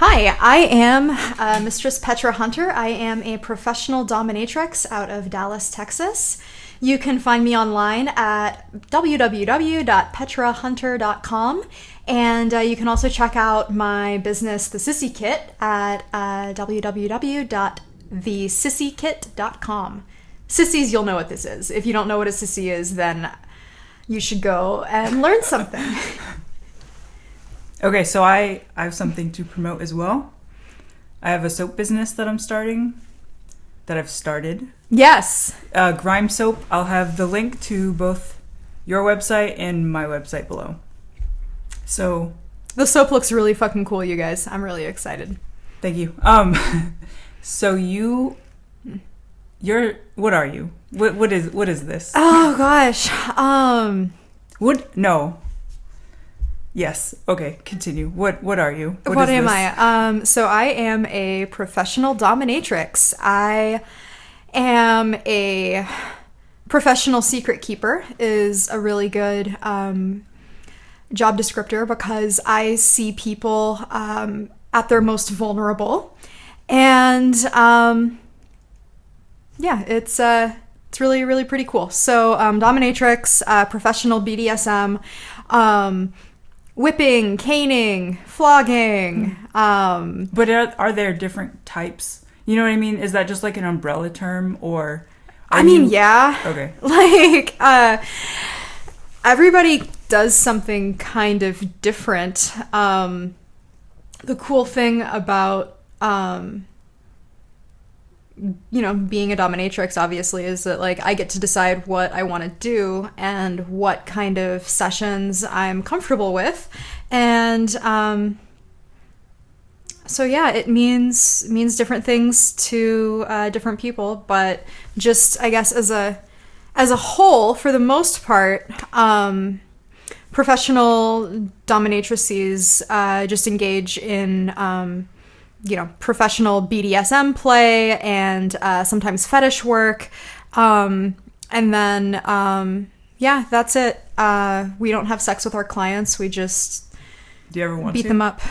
Hi, I am Mistress Petra Hunter. I am a professional dominatrix out of Dallas, Texas. You can find me online at www.petrahunter.com, and you can also check out my business, The Sissy Kit, at www.thesissykit.com. Sissies, you'll know what this is. If you don't know what a sissy is, then you should go and learn something. Okay, so I have something to promote as well. I have a soap business that I've started. Yes. Grime Soap. I'll have the link to both your website and my website below. So the soap looks really fucking cool, you guys. I'm really excited. Thank you. So you're what are you? What is this? Oh gosh. No. Yes. Okay. Continue. What are you? What am I? So I am a professional dominatrix. I am a professional secret keeper is a really good job descriptor because I see people at their most vulnerable, and yeah, it's really, really pretty cool. So dominatrix, professional BDSM. Whipping, caning, flogging. But are there different types? You know what I mean? Is that just like an umbrella term, or? Yeah. Okay. Like, everybody does something kind of different. The cool thing about, being a dominatrix, obviously, is that, like, I get to decide what I want to do and what kind of sessions I'm comfortable with. And, so yeah, it means different things to, different people, but just, I guess, as a whole, for the most part, professional dominatrices, just engage in, professional BDSM play and sometimes fetish work. And then, that's it. We don't have sex with our clients. We just Do you ever want beat to? them up.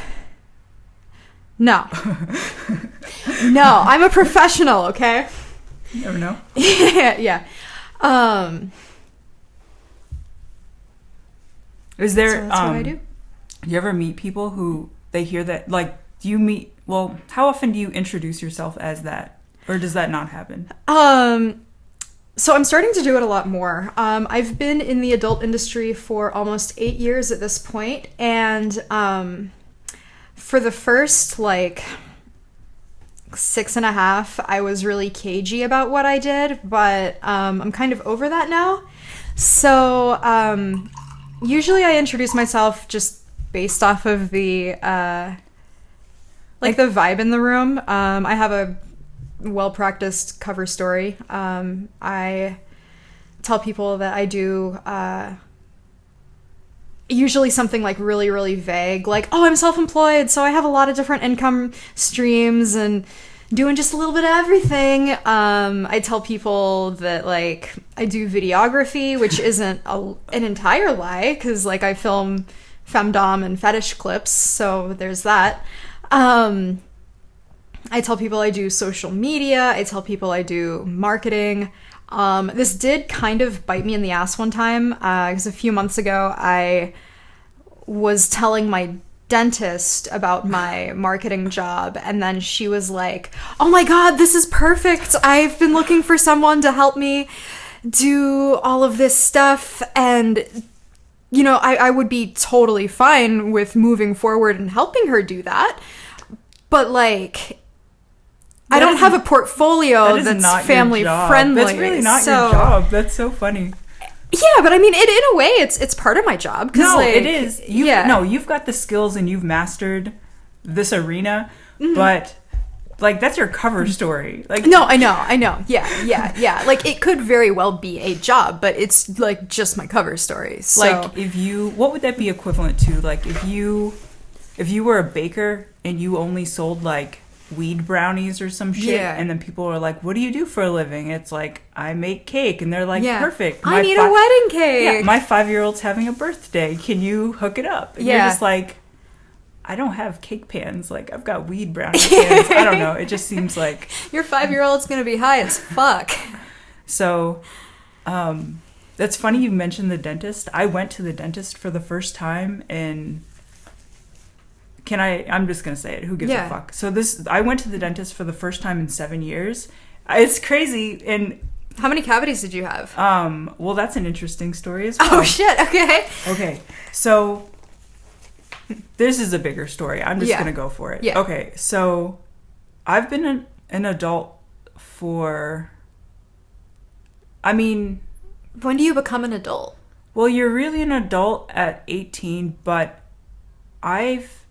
No. No, I'm a professional, okay? You never know. Yeah. Is there, so that's what I do. Do you ever meet people who they hear that, like, how often do you introduce yourself as that? Or does that not happen? So I'm starting to do it a lot more. I've been in the adult industry for almost 8 years at this point, and for the first, 6.5, I was really cagey about what I did, but I'm kind of over that now. So usually I introduce myself just based off of the the vibe in the room. I have a well-practiced cover story. I tell people that I do usually something like really, really vague, like, oh, I'm self-employed, so I have a lot of different income streams and doing just a little bit of everything. I tell people that, like, I do videography, which isn't an entire lie, because, like, I film femdom and fetish clips, so there's that. I tell people I do social media. I tell people I do marketing. This did kind of bite me in the ass one time, because a few months ago I was telling my dentist about my marketing job, and then she was like, oh my god, this is perfect. I've been looking for someone to help me do all of this stuff, and I would be totally fine with moving forward and helping her do that. But, like, I don't have a portfolio that's family friendly. That's really not your job. That's so funny. Yeah, but I mean, in a way, it's part of my job. No, like, it is. You've got the skills and you've mastered this arena, but, like, that's your cover story. Like, no, I know. Yeah. Like, it could very well be a job, but it's, like, just my cover story. So. Like, what would that be equivalent to? Like, if you were a baker and you only sold, like, weed brownies or some shit, and then people are like, what do you do for a living? It's like, I make cake, and they're like, perfect. I need a wedding cake. Yeah, my 5-year-old's having a birthday. Can you hook it up? And you're just like, I don't have cake pans. Like, I've got weed brownie pans. I don't know. It just seems like... Your 5-year-old's going to be high as fuck. So, that's funny you mentioned the dentist. I went to the dentist for the first time in... I'm just going to say it. Who gives a fuck? So I went to the dentist for the first time in 7 years. It's crazy. And how many cavities did you have? Well, that's an interesting story as well. Oh, shit. Okay. Okay. So this is a bigger story. I'm just going to go for it. Yeah. Okay. So I've been an adult for... I mean... When do you become an adult? Well, you're really an adult at 18, but I've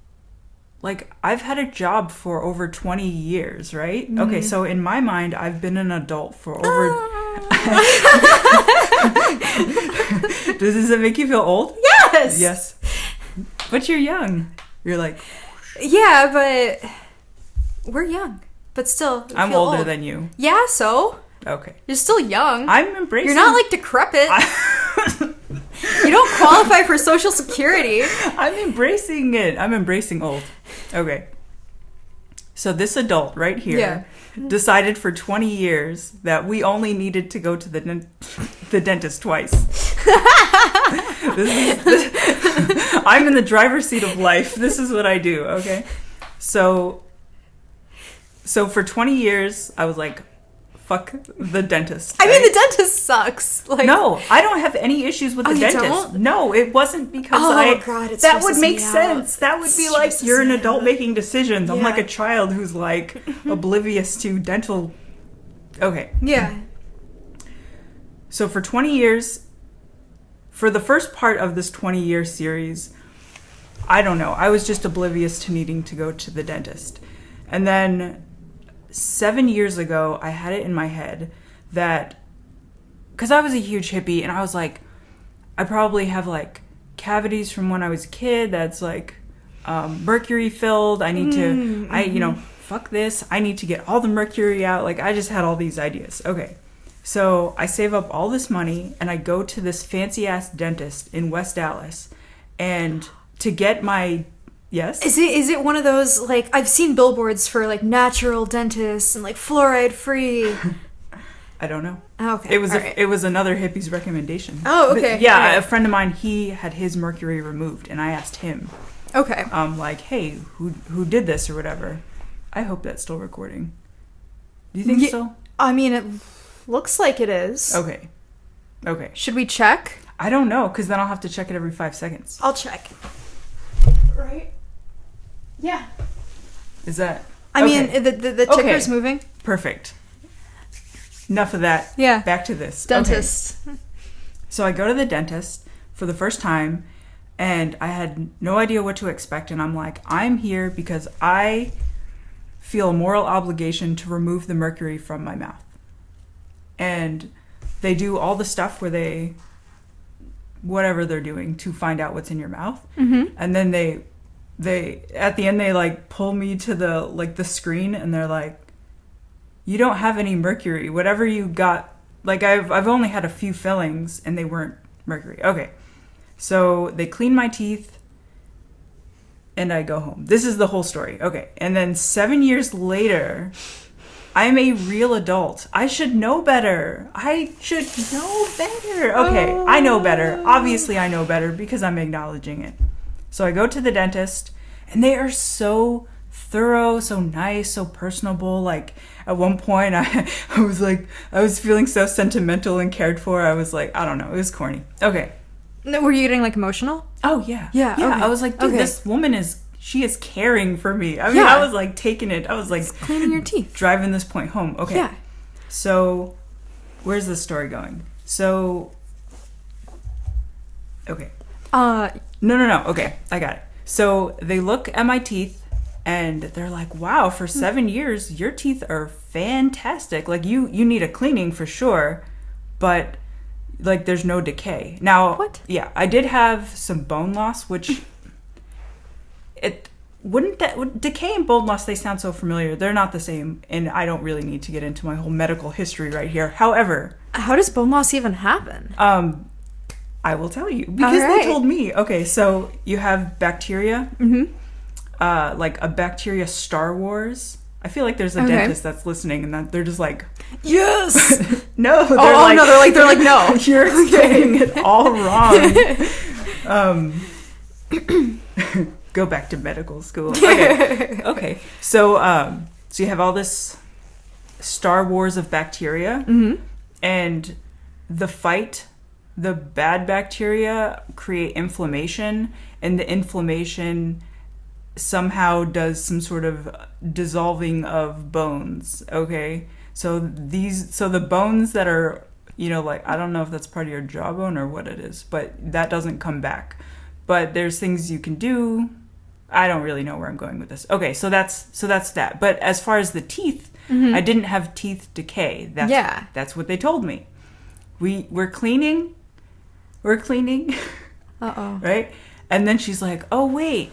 had a job for over 20 years, right? Mm-hmm. Okay, so in my mind, I've been an adult for over... Does it make you feel old? Yes! Yes. But you're young. You're like... Yeah, but... We're young. But still, I'm older than you. Yeah, so? Okay. You're still young. I'm embracing... You're not, like, decrepit. You don't qualify for Social Security. I'm embracing it. I'm embracing old. Okay. So this adult right here decided for 20 years that we only needed to go to the dentist twice. I'm in the driver's seat of life. This is what I do, okay? So for 20 years, I was like, fuck the dentist. I mean, the dentist sucks. Like, no, I don't have any issues with the dentist. Don't? No, it wasn't because God, that would make sense. That would be like you're an adult out. Making decisions. I'm like a child who's like oblivious to dental. Okay. Yeah. So for 20 years, for the first part of this 20-year series, I don't know. I was just oblivious to needing to go to the dentist. And then 7 years ago, I had it in my head that, because I was a huge hippie, and I was like, I probably have like cavities from when I was a kid that's like mercury filled. I need to, fuck this. I need to get all the mercury out. Like, I just had all these ideas. Okay. So I save up all this money and I go to this fancy ass dentist in West Dallas, and to get my... Yes. Is it one of those, like, I've seen billboards for like natural dentists and like fluoride free? I don't know. Oh, okay. It was another hippie's recommendation. Oh, okay. But, yeah, a friend of mine, he had his mercury removed, and I asked him. Okay. Like, hey, who did this or whatever? I hope that's still recording. Do you think so? I mean, it looks like it is. Okay. Should we check? I don't know, because then I'll have to check it every 5 seconds. I'll check. Right? Yeah. Is that... I mean, the ticker's moving. Perfect. Enough of that. Yeah. Back to this. Dentist. Okay. So I go to the dentist for the first time, and I had no idea what to expect, and I'm like, I'm here because I feel a moral obligation to remove the mercury from my mouth. And they do all the stuff where whatever they're doing to find out what's in your mouth. Mm-hmm. And then they at the end, they like pull me to the screen, and they're like, you don't have any mercury. Whatever you got, like I've only had a few fillings and they weren't mercury. Okay. So they clean my teeth and I go home. This is the whole story. Okay. And then 7 years later, I'm a real adult. I should know better. Okay. I know better. Obviously I know better because I'm acknowledging it. So I go to the dentist, and they are so thorough, so nice, so personable. Like, at one point, I was feeling so sentimental and cared for. I was like, I don't know, it was corny. Okay. No, were you getting, like, emotional? Oh, yeah. Yeah, okay. I was like, dude, this woman she is caring for me. I mean, I was, like, taking it. I was, like... It's cleaning your teeth. Driving this point home. Okay. Yeah. So, where's this story going? So... Okay. No. Okay, I got it. So they look at my teeth and they're like, wow, for 7 years, your teeth are fantastic. Like, you need a cleaning for sure, but, like, there's no decay. Now, what? Yeah, I did have some bone loss, which decay and bone loss, they sound so familiar. They're not the same, and I don't really need to get into my whole medical history right here. However... How does bone loss even happen? I will tell you, because they told me. Okay, so you have bacteria. Mm-hmm. like a bacteria Star Wars. I feel like there's a dentist that's listening and that they're just like, yes. No, they're no, they're like no. You're explaining it all wrong. Go back to medical school. Okay. So you have all this Star Wars of bacteria, and the bad bacteria create inflammation, and the inflammation somehow does some sort of dissolving of bones. Okay, so the bones that are, like, I don't know if that's part of your jawbone or what it is, but that doesn't come back. But there's things you can do. I don't really know where I'm going with this. Okay, so that's that. But as far as the teeth, I didn't have teeth decay. That's what they told me. We're cleaning. Uh-oh. Right? And then she's like, "Oh wait,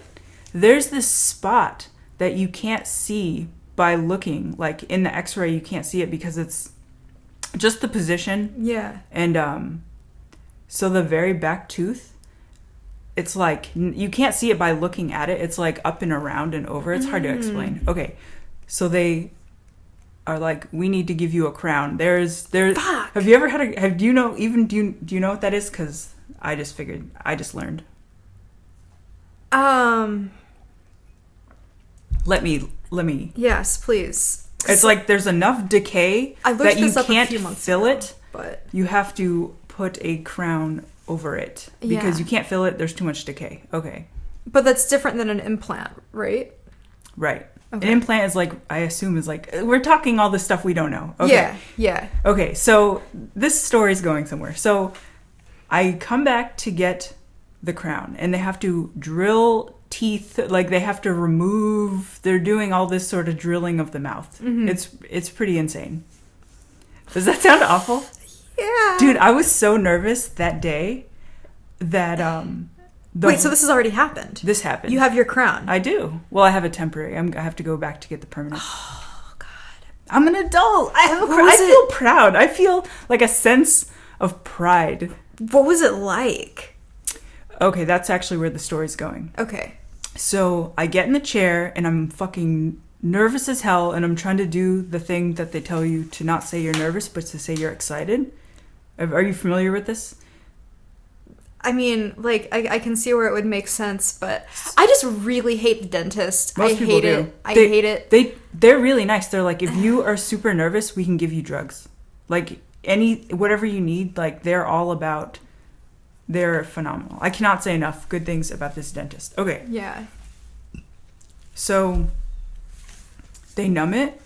there's this spot that you can't see by looking. Like in the X-ray, you can't see it because it's just the position." Yeah. And so the very back tooth, it's like you can't see it by looking at it. It's like up and around and over. It's hard to explain. Okay, so they are like, "We need to give you a crown." There's. Fuck. Have you ever had do you know what that is? Because I just learned. Let me. Yes, please. It's like there's enough decay that you can't fill it, but you have to put a crown over it because you can't fill it. There's too much decay. Okay. But that's different than an implant, right? Right. Okay. An implant is like, I assume is like, we're talking all this stuff we don't know. Okay. Yeah. Okay, so this story's going somewhere. So I come back to get the crown, and they have to drill teeth, like they have to remove, they're doing all this sort of drilling of the mouth. It's pretty insane. Does that sound awful? Yeah. Dude, I was so nervous that day that wait, so this has already happened? This happened. You have your crown. I do. Well, I have a temporary. I have to go back to get the permanent. Oh God. I'm an adult. I have a crown. I feel proud. I feel like a sense of pride. What was it like? Okay, that's actually where the story's going. Okay. So I get in the chair and I'm fucking nervous as hell, and I'm trying to do the thing that they tell you to not say you're nervous, but to say you're excited. Are you familiar with this? I mean, like, I can see where it would make sense, but I just really hate the dentist. Most people do. I hate it. They're really nice. They're like, if you are super nervous, we can give you drugs. Like, whatever you need, like, they're phenomenal. I cannot say enough good things about this dentist. Okay. Yeah. So they numb it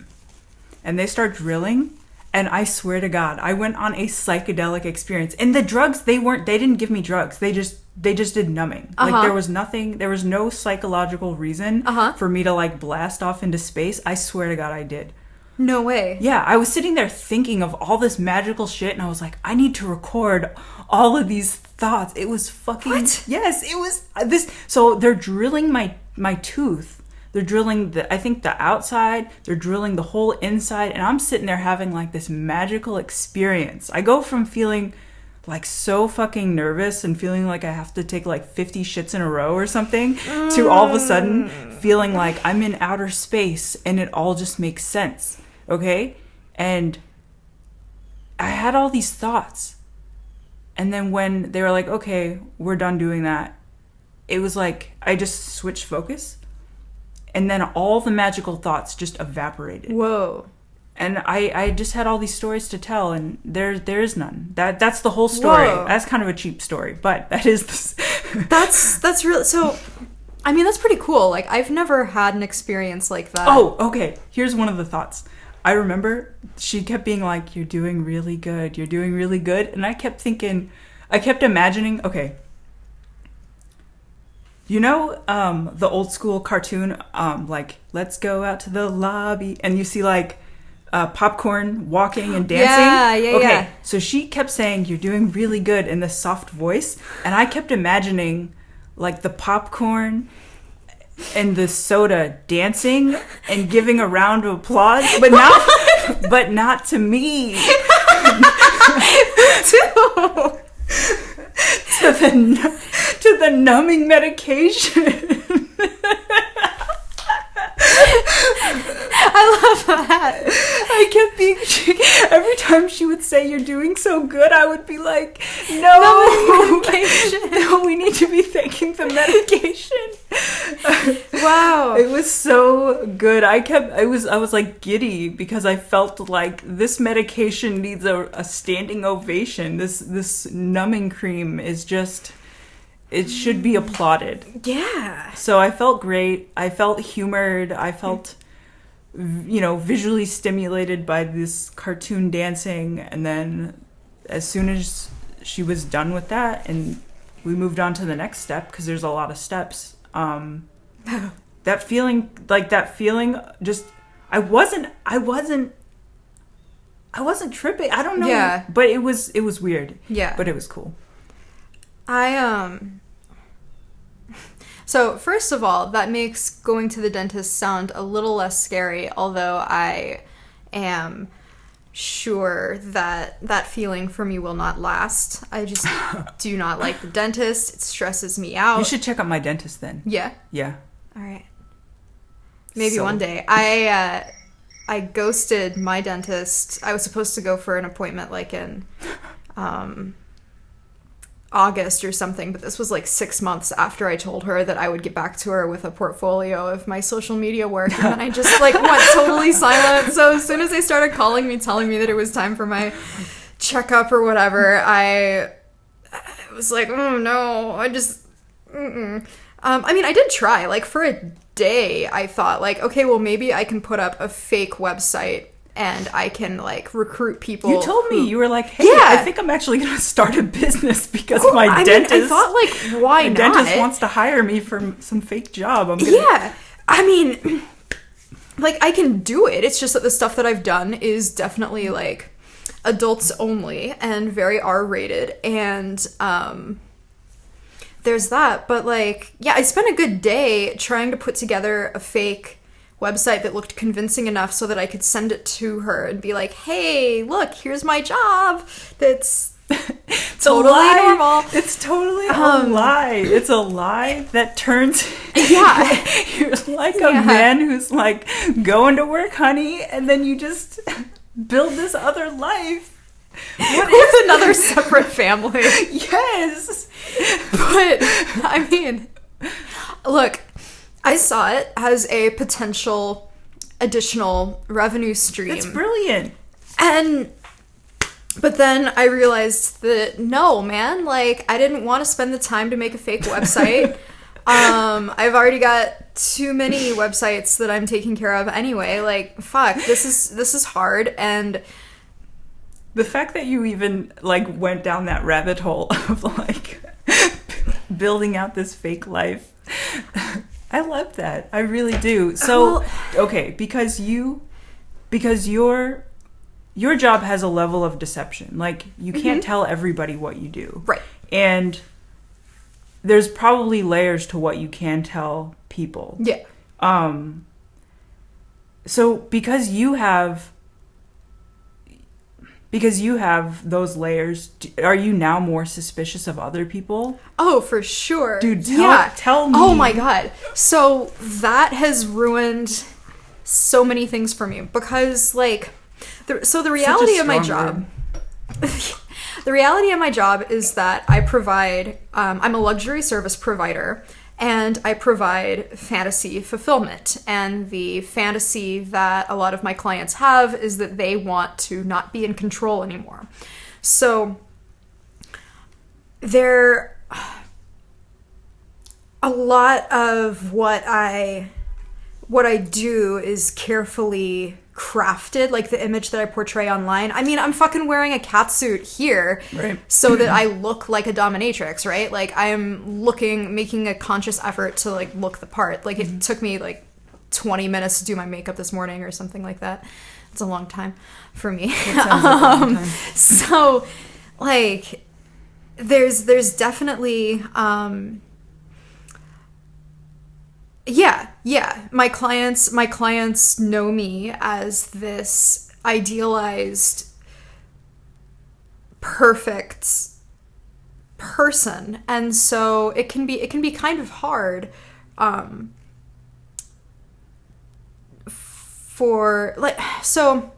and they start drilling, and I swear to God, I went on a psychedelic experience. And the drugs, they didn't give me drugs. They just did numbing. Like there was no psychological reason for me to like blast off into space. I swear to God I did. No way. Yeah, I was sitting there thinking of all this magical shit, and I was like, I need to record all of these thoughts. It was fucking... What? Yes, it was this... So they're drilling my tooth. They're drilling I think the outside. They're drilling the whole inside, and I'm sitting there having like this magical experience. I go from feeling like so fucking nervous and feeling like I have to take like 50 shits in a row or something to all of a sudden feeling like I'm in outer space and it all just makes sense. Okay? And I had all these thoughts. And then when they were like, okay, we're done doing that, it was like I just switched focus. And then all the magical thoughts just evaporated. Whoa. And I just had all these stories to tell, and there is none. That's the whole story. Whoa. That's kind of a cheap story, but that is That's really... So, I mean, that's pretty cool. Like, I've never had an experience like that. Oh, okay. Here's one of the thoughts. I remember she kept being like, you're doing really good. You're doing really good. And I kept imagining, okay. You know, the old school cartoon, like, let's go out to the lobby. And you see, like, popcorn walking and dancing. Yeah. Okay, so she kept saying, you're doing really good in this soft voice. And I kept imagining, like, the popcorn and the soda dancing and giving a round of applause, but not to me. to the numbing medication. I love that. I kept being... Every time she would say, "You're doing so good," I would be like, no, no, we need to be taking the medication. Wow. It was so good. I was like giddy because I felt like this medication needs a standing ovation. This numbing cream is just... It should be applauded. Yeah. So I felt great. I felt humored. I felt, visually stimulated by this cartoon dancing. And then as soon as she was done with that and we moved on to the next step, because there's a lot of steps, that feeling just, I wasn't tripping. I don't know. Yeah. But it was weird. Yeah. But it was cool. So first of all, that makes going to the dentist sound a little less scary, although I am sure that feeling for me will not last. I just do not like the dentist. It stresses me out. You should check out my dentist then. Yeah? Yeah. All right. Maybe one day. I ghosted my dentist. I was supposed to go for an appointment like in August or something, but this was like 6 months after I told her that I would get back to her with a portfolio of my social media work, and then I just like went totally silent. So as soon as they started calling me, telling me that it was time for my checkup or whatever, I was like, oh no, I just I mean, I did try, like for a day I thought like, okay, well maybe I can put up a fake website and I can like recruit people. You told me, you were like, hey, yeah. I think I'm actually going to start a business because my dentist... I thought like, why not? My dentist wants to hire me for some fake job. Yeah, I mean, like I can do it. It's just that the stuff that I've done is definitely like adults only and very R-rated, and there's that. But like, yeah, I spent a good day trying to put together a fake website that looked convincing enough so that I could send it to her and be like, hey, look, here's my job. That's totally normal. It's totally a lie. It's a lie that turns... Yeah. You're like a man who's like, going to work, honey, and then you just build this other life. What is another separate family? Yes. But, I mean, look... I saw it as a potential additional revenue stream. It's brilliant. But then I realized that no, man, like I didn't want to spend the time to make a fake website. I've already got too many websites that I'm taking care of anyway. Like, fuck, this is hard. And the fact that you even like went down that rabbit hole of like building out this fake life. I love that. I really do. So, okay, because your job has a level of deception. Like, you can't tell everybody what you do. Right. And there's probably layers to what you can tell people. Yeah. So, because you have those layers, are you now more suspicious of other people? Oh, for sure. Dude, tell me. Oh my god. So that has ruined so many things for me because like the reality of my job the reality of my job is that I provide I'm a luxury service provider. And I provide fantasy fulfillment. And the fantasy that a lot of my clients have is that they want to not be in control anymore. So a lot of what I do is carefully crafted, like the image that I portray online. I mean, I'm fucking wearing a catsuit here, right, so that I look like a dominatrix, right? Like I'm making a conscious effort to like look the part. Like it took me like 20 minutes to do my makeup this morning or something like that. It's a long time for me. It sounds like a long time. So like there's definitely Yeah. My clients know me as this idealized, perfect person, and so it can be kind of hard for like, so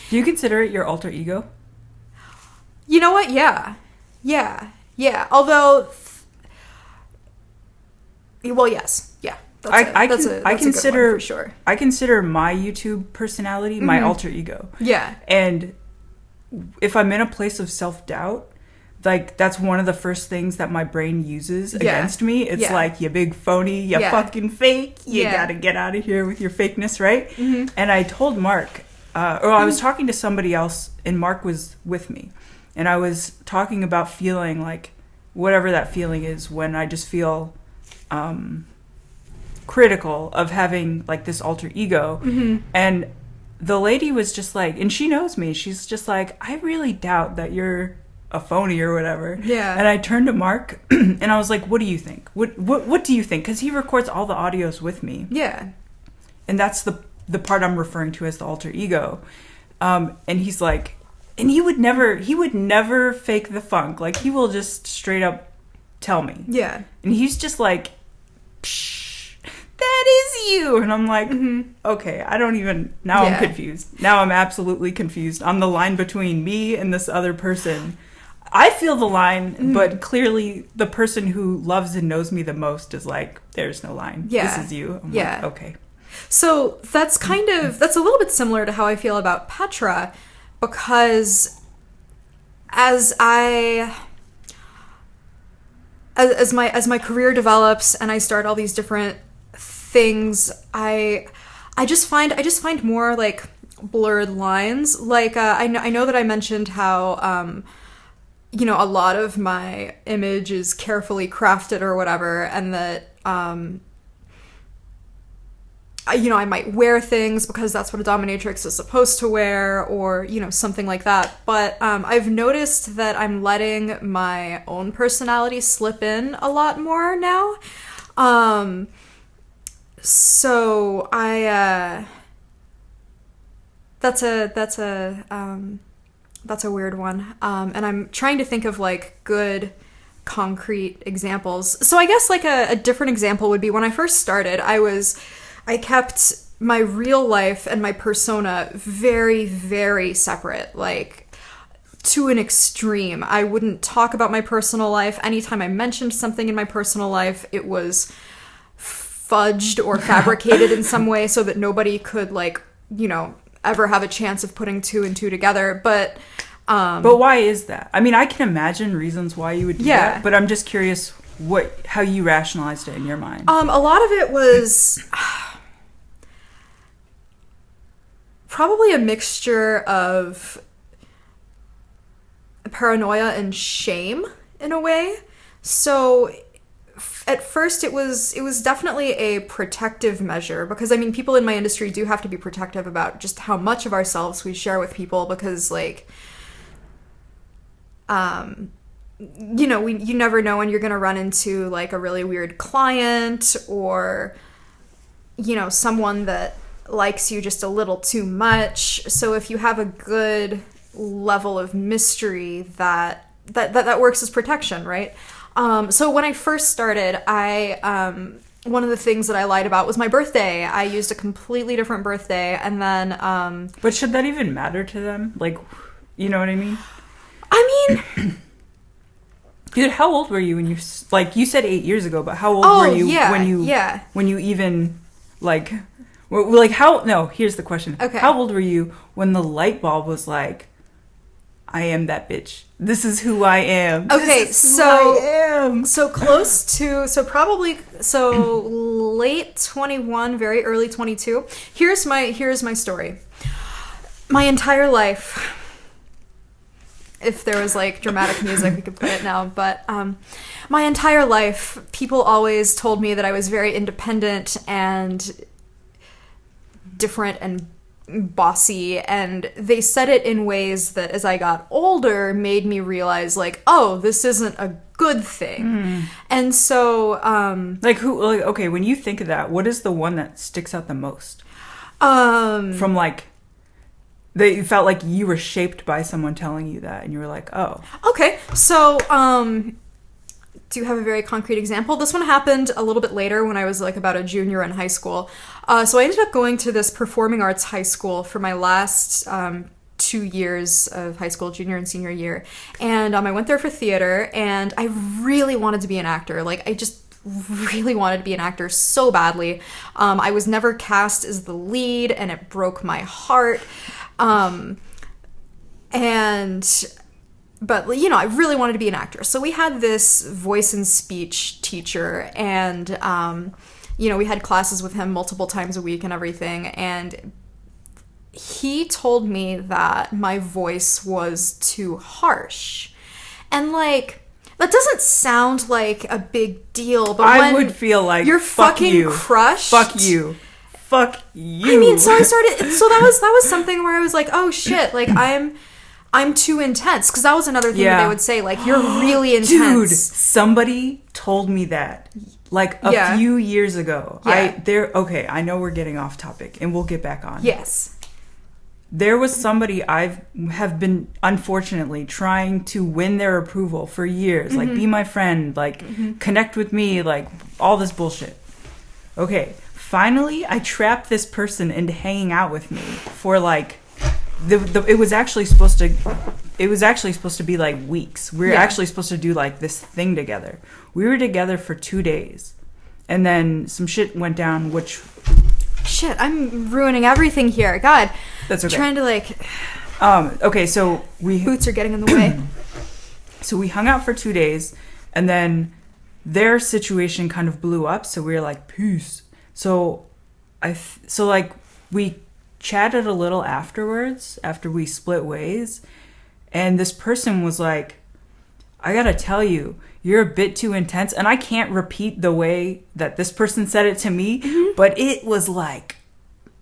do you consider it your alter ego? You know what? Yeah. Although, well, yes. Yeah. I consider, for sure. I consider my YouTube personality my alter ego. Yeah. And if I'm in a place of self-doubt, like, that's one of the first things that my brain uses against me. It's like, you big phony, you fucking fake, you gotta get out of here with your fakeness, right? Mm-hmm. And I told Mark, I was talking to somebody else, and Mark was with me. And I was talking about feeling like, whatever that feeling is, when I just feel critical of having, like, this alter ego. Mm-hmm. And the lady was just like, and she knows me, she's just like, I really doubt that you're a phony or whatever. Yeah. And I turned to Mark and I was like, what do you think? What do you think? Because he records all the audios with me. Yeah. And that's the part I'm referring to as the alter ego. And he's like, and he would never fake the funk. Like, he will just straight up tell me. Yeah. And he's just like, psh, that is you. And I'm like, okay, I don't even, now I'm confused. Now I'm absolutely confused on the line between me and this other person. I feel the line, but clearly the person who loves and knows me the most is like, there's no line. Yeah. This is you. I'm like, okay. So that's a little bit similar to how I feel about Petra, because as my career develops and I start all these different things, I just find more like blurred lines. Like I know that I mentioned how a lot of my image is carefully crafted or whatever, and that I might wear things because that's what a dominatrix is supposed to wear, or something like that. But I've noticed that I'm letting my own personality slip in a lot more now. So I that's a weird one. And I'm trying to think of like good concrete examples. So I guess like a different example would be when I first started, I kept my real life and my persona very, very separate, like to an extreme. I wouldn't talk about my personal life. Anytime I mentioned something in my personal life, it was fudged or fabricated in some way so that nobody could ever have a chance of putting two and two together. But why is that? I mean, I can imagine reasons why you would do that, but I'm just curious how you rationalized it in your mind. A lot of it was probably a mixture of paranoia and shame in a way. So at first it was definitely a protective measure, because I mean, people in my industry do have to be protective about just how much of ourselves we share with people, because like you never know when you're going to run into like a really weird client, or someone that likes you just a little too much. So if you have a good level of mystery, that works as protection, right? So when I first started, one of the things that I lied about was my birthday. I used a completely different birthday, and then but should that even matter to them? Like, you know what I mean? I mean, dude, how old were you when you, like, you said 8 years ago, but how old were you when you even here's the question. Okay. How old were you when the light bulb was like, I am that bitch. This is who I am. Okay, so close to, so late 21, very early 22. Here's my story. My entire life, if there was like dramatic music, we could play it now, but my entire life, people always told me that I was very independent and different and bossy, and they said it in ways that as I got older made me realize like, oh, this isn't a good thing. And so okay, when you think of that, what is the one that sticks out the most from like that you felt like you were shaped by someone telling you that and you were like, oh, okay. So do have a very concrete example. This one happened a little bit later when I was like about a junior in high school. So I ended up going to this performing arts high school for my last 2 years of high school, junior and senior year. And I went there for theater, and I really wanted to be an actor. Like, I just really wanted to be an actor so badly. I was never cast as the lead, and it broke my heart. But, you know, I really wanted to be an actor. So we had this voice and speech teacher, and, you know, we had classes with him multiple times a week and everything. And he told me that my voice was too harsh. And, like, that doesn't sound like a big deal, but I would feel like you're fucking crushed. Fuck you. Fuck you. I mean, so that was something where I was like, oh shit, like I'm too intense, because that was another thing that they would say, like, you're really intense. Dude, somebody told me that like a few years ago. Okay, I know we're getting off topic and we'll get back on. Yes. There was somebody have been unfortunately trying to win their approval for years, like be my friend, like connect with me, like all this bullshit. Okay, finally I trapped this person into hanging out with me for like it was actually supposed to be like weeks. We were actually supposed to do like this thing together. We were together for 2 days, and then some shit went down, which shit, I'm ruining everything here. God, that's okay. Trying to like okay, so boots are getting in the way. So we hung out for 2 days, and then their situation kind of blew up, so we were like, peace. So like we chatted a little afterwards, after we split ways, and this person was like, I gotta tell you, you're a bit too intense. And I can't repeat the way that this person said it to me, but it was like,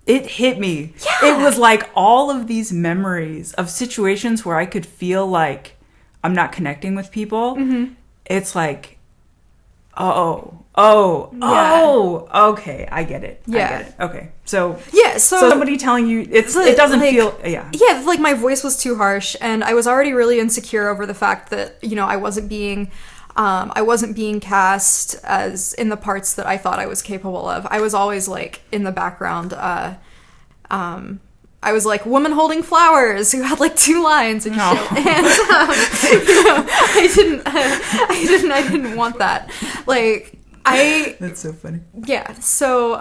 it hit me. Yeah. It was like all of these memories of situations where I could feel like I'm not connecting with people. It's like, okay, I get it. Yeah. I get it. Okay. So so somebody telling you it doesn't like, feel like my voice was too harsh, and I was already really insecure over the fact that, you know, I wasn't being cast as in the parts that I thought I was capable of. I was always like in the background. I was like woman holding flowers who had like 2 lines and shit. And you know, I didn't want that. Like That's so funny. Yeah. So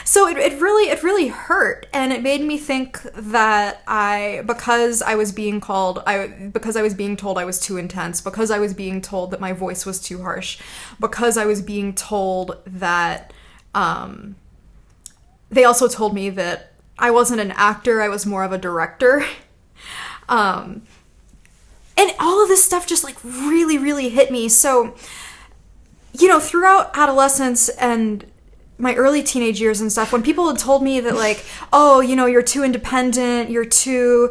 so it really hurt, and it made me think that because I was being told I was too intense, because I was being told that my voice was too harsh, because I was being told that they also told me that I wasn't an actor, I was more of a director. And all of this stuff just like really, really hit me. So, you know, throughout adolescence and my early teenage years and stuff, when people had told me that like, oh, you know, you're too independent, you're too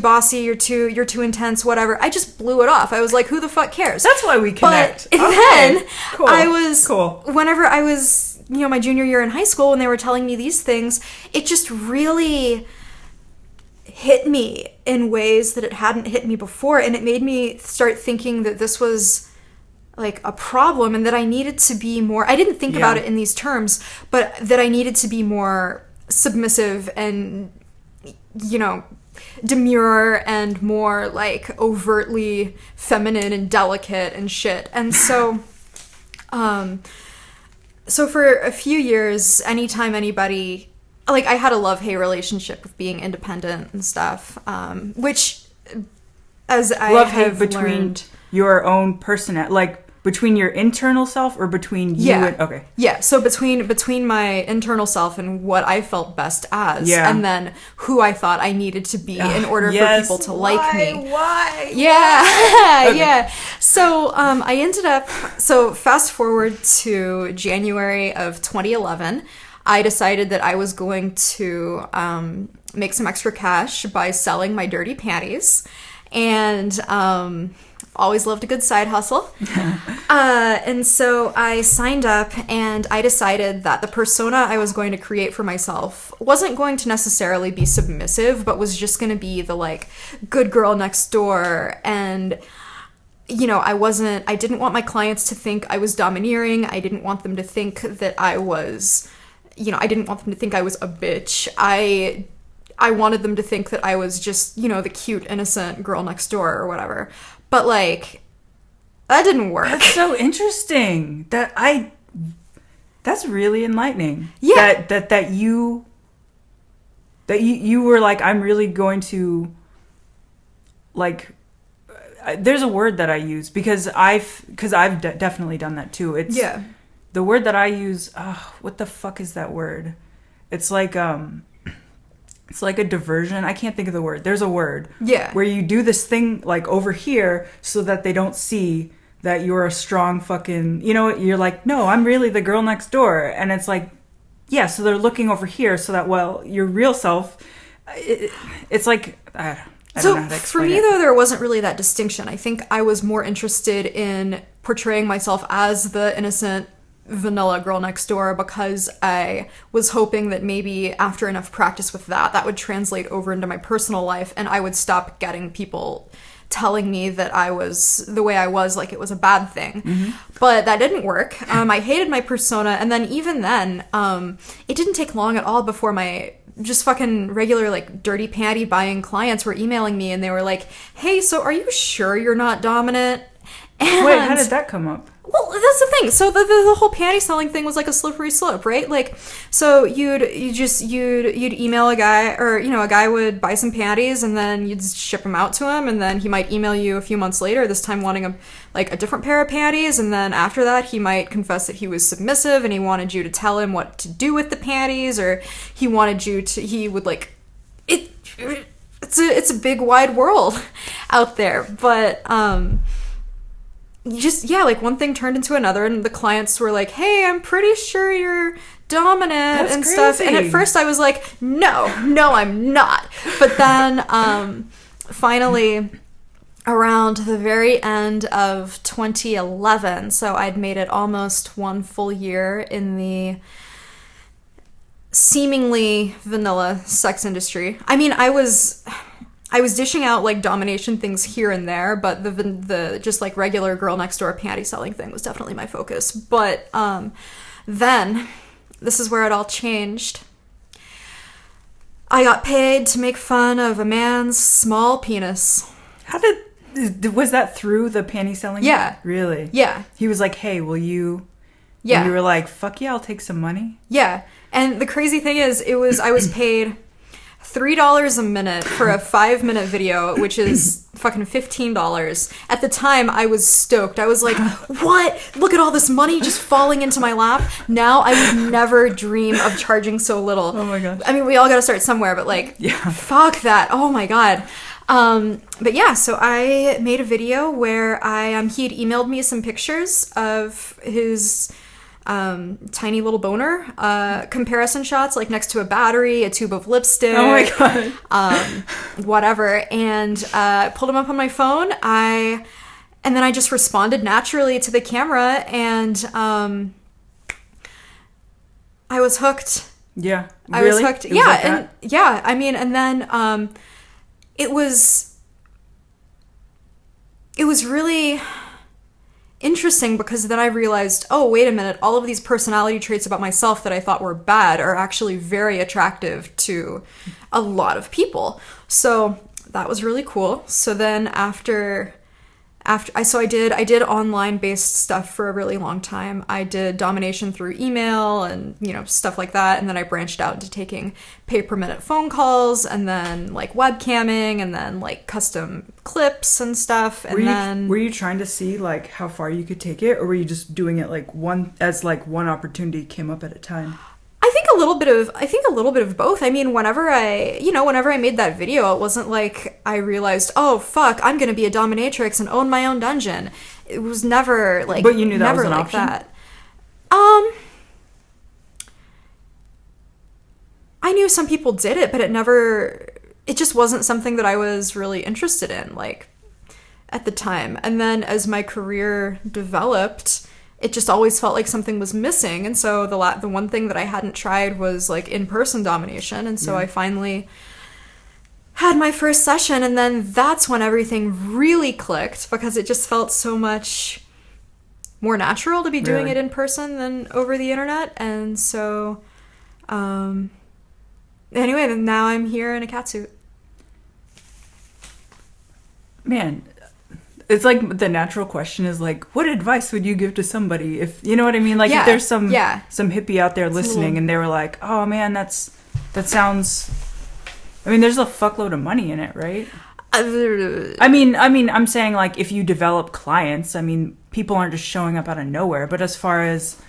bossy, you're too intense, whatever, I just blew it off. I was like, who the fuck cares? That's why we connect. But then whenever I was, you know, my junior year in high school, when they were telling me these things, it just really hit me in ways that it hadn't hit me before, and it made me start thinking that this was like a problem, and that I needed to be more, I didn't think about it in these terms, but that I needed to be more submissive and, you know, demure and more like overtly feminine and delicate and shit. And so so for a few years, anytime anybody, like, I had a love-hate relationship with being independent and stuff, which, as I have between learned, your own personality, like between your internal self or between you and... Okay. Yeah, so between my internal self and what I felt best as, and then who I thought I needed to be in order for people to like me. Why? Yeah, okay. Yeah. So I ended up... So fast forward to January of 2011, I decided that I was going to make some extra cash by selling my dirty panties. And... always loved a good side hustle. And so I signed up, and I decided that the persona I was going to create for myself wasn't going to necessarily be submissive, but was just going to be the like good girl next door. And I didn't want my clients to think I was domineering. I didn't want them to think that I was, I didn't want them to think I was a bitch. I wanted them to think that I was just, the cute, innocent girl next door or whatever. But, like, that didn't work. That's so interesting. That's really enlightening. Yeah. That you were like, I'm really going to, like, there's a word that I use because I've definitely done that too. It's the word that I use. What the fuck is that word? It's like a diversion. I can't think of the word. There's a word. Yeah. Where you do this thing like over here so that they don't see that you're a strong fucking, you're like, no, I'm really the girl next door. And it's like, yeah, so they're looking over here so that, well, your real self, it's like, I don't know how to explain for me, it. though, there wasn't really that distinction. I think I was more interested in portraying myself as the innocent vanilla girl next door because I was hoping that maybe after enough practice with that would translate over into my personal life and I would stop getting people telling me that I was the way I was, like it was a bad thing. Mm-hmm. But that didn't work. I hated my persona, and then even then, it didn't take long at all before my just fucking regular, like, dirty panty buying clients were emailing me, and they were like, hey, so are you sure you're not dominant? And wait, how did that come up? Well, that's the thing. So the whole panty selling thing was like a slippery slope, right? Like, so you'd email a guy, or a guy would buy some panties, and then you'd ship them out to him, and then he might email you a few months later, this time wanting a different pair of panties, and then after that he might confess that he was submissive and he wanted you to tell him what to do with the panties, or he would like it. It's a big wide world out there, but like one thing turned into another, and the clients were like, hey, I'm pretty sure you're dominant. That's and crazy. Stuff. And at first I was like, no, I'm not. But then finally, around the very end of 2011, so I'd made it almost one full year in the seemingly vanilla sex industry. I mean, I was dishing out like domination things here and there, but the just like regular girl next door panty selling thing was definitely my focus. But then this is where it all changed. I got paid to make fun of a man's small penis. Was that through the panty selling? Yeah. Really? Yeah. He was like, hey, will you? Yeah. And you were like, fuck yeah, I'll take some money. Yeah. And the crazy thing is, I was paid $3 a minute for a 5-minute video, which is fucking $15. At the time, I was stoked. I was like, what? Look at all this money just falling into my lap. Now I would never dream of charging so little. Oh my gosh. I mean, we all gotta start somewhere, but like, fuck that. Oh my God. But yeah, so I made a video where he'd emailed me some pictures of his tiny little boner, comparison shots, like next to a battery, a tube of lipstick. Oh my God. Whatever. And pulled them up on my phone. And then I just responded naturally to the camera, and I was hooked. Yeah. I was hooked. Yeah. Like and yeah, I mean, and then it was really interesting, because then I realized, oh, wait a minute, all of these personality traits about myself that I thought were bad are actually very attractive to a lot of people. So that was really cool. So then I did online based stuff for a really long time. I did domination through email and, stuff like that. And then I branched out into taking pay per minute phone calls, and then like webcamming, and then like custom clips and stuff. And were you trying to see like how far you could take it, or were you just doing it like one opportunity came up at a time? I think a little bit of both. I mean, whenever I made that video, it wasn't like I realized, oh fuck, I'm gonna be a dominatrix and own my own dungeon. It was never like, but you knew that never was an like option? That. I knew some people did it, but it just wasn't something that I was really interested in, like, at the time. And then as my career developed, it just always felt like something was missing. And so the one thing that I hadn't tried was like in-person domination. And so I finally had my first session, and then that's when everything really clicked, because it just felt so much more natural to be doing it in person than over the internet. And so anyway, then now I'm here in a catsuit. Man, it's like the natural question is like, what advice would you give to somebody, if you know what I mean? Like, if there's some hippie out there listening and they were like, oh man, that sounds, I mean, there's a fuckload of money in it, right? I mean, I'm saying, like, if you develop clients, I mean, people aren't just showing up out of nowhere. But as far as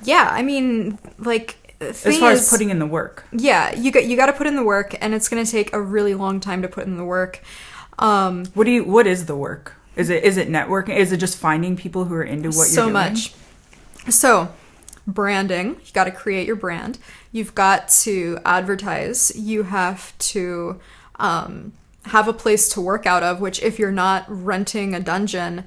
I mean, like, as far as putting in the work, you got to put in the work, and it's going to take a really long time to put in the work. What is the work? Is it networking? Is it just finding people who are into what you're doing? So much. So, branding. You got to create your brand. You've got to advertise. You have to have a place to work out of, which if you're not renting a dungeon,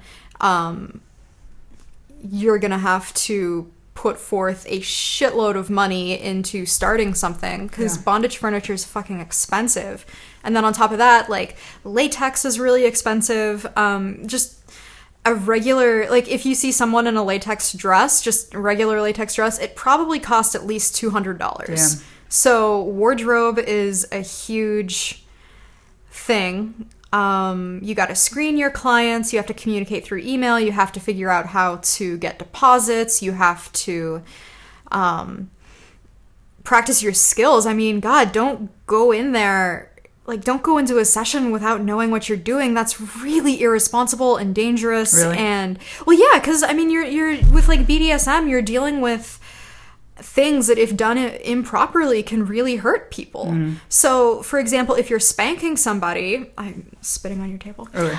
you're going to have to put forth a shitload of money into starting something, because bondage furniture is fucking expensive. And then on top of that, like, latex is really expensive. Just a regular, like, if you see someone in a latex dress, just a regular latex dress, it probably costs at least $200. Damn. So wardrobe is a huge thing. You got to screen your clients. You have to communicate through email. You have to figure out how to get deposits. You have to practice your skills. I mean, God, don't go in there. Like, don't go into a session without knowing what you're doing. That's really irresponsible and dangerous. Really? And, well, yeah, because, I mean, you're with, like, BDSM, you're dealing with things that, if done improperly, can really hurt people. Mm. So, for example, if you're spanking somebody, I'm spitting on your table. Okay.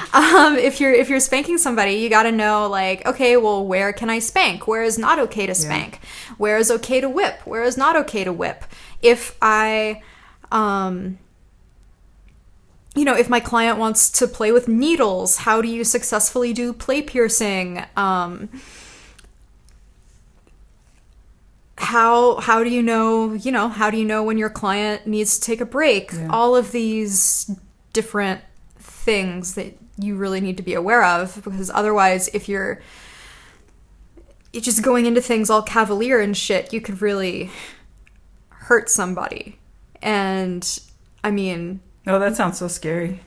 If you're spanking somebody, you got to know, like, okay, well, where can I spank? Where is not okay to spank? Yeah. Where is okay to whip? Where is not okay to whip? If I, if my client wants to play with needles, how do you successfully do play piercing? How do you know, how do you know when your client needs to take a break? Yeah. All of these different things that you really need to be aware of, because otherwise, if you're just going into things all cavalier and shit, you could really hurt somebody. And, I mean... Oh, that sounds so scary.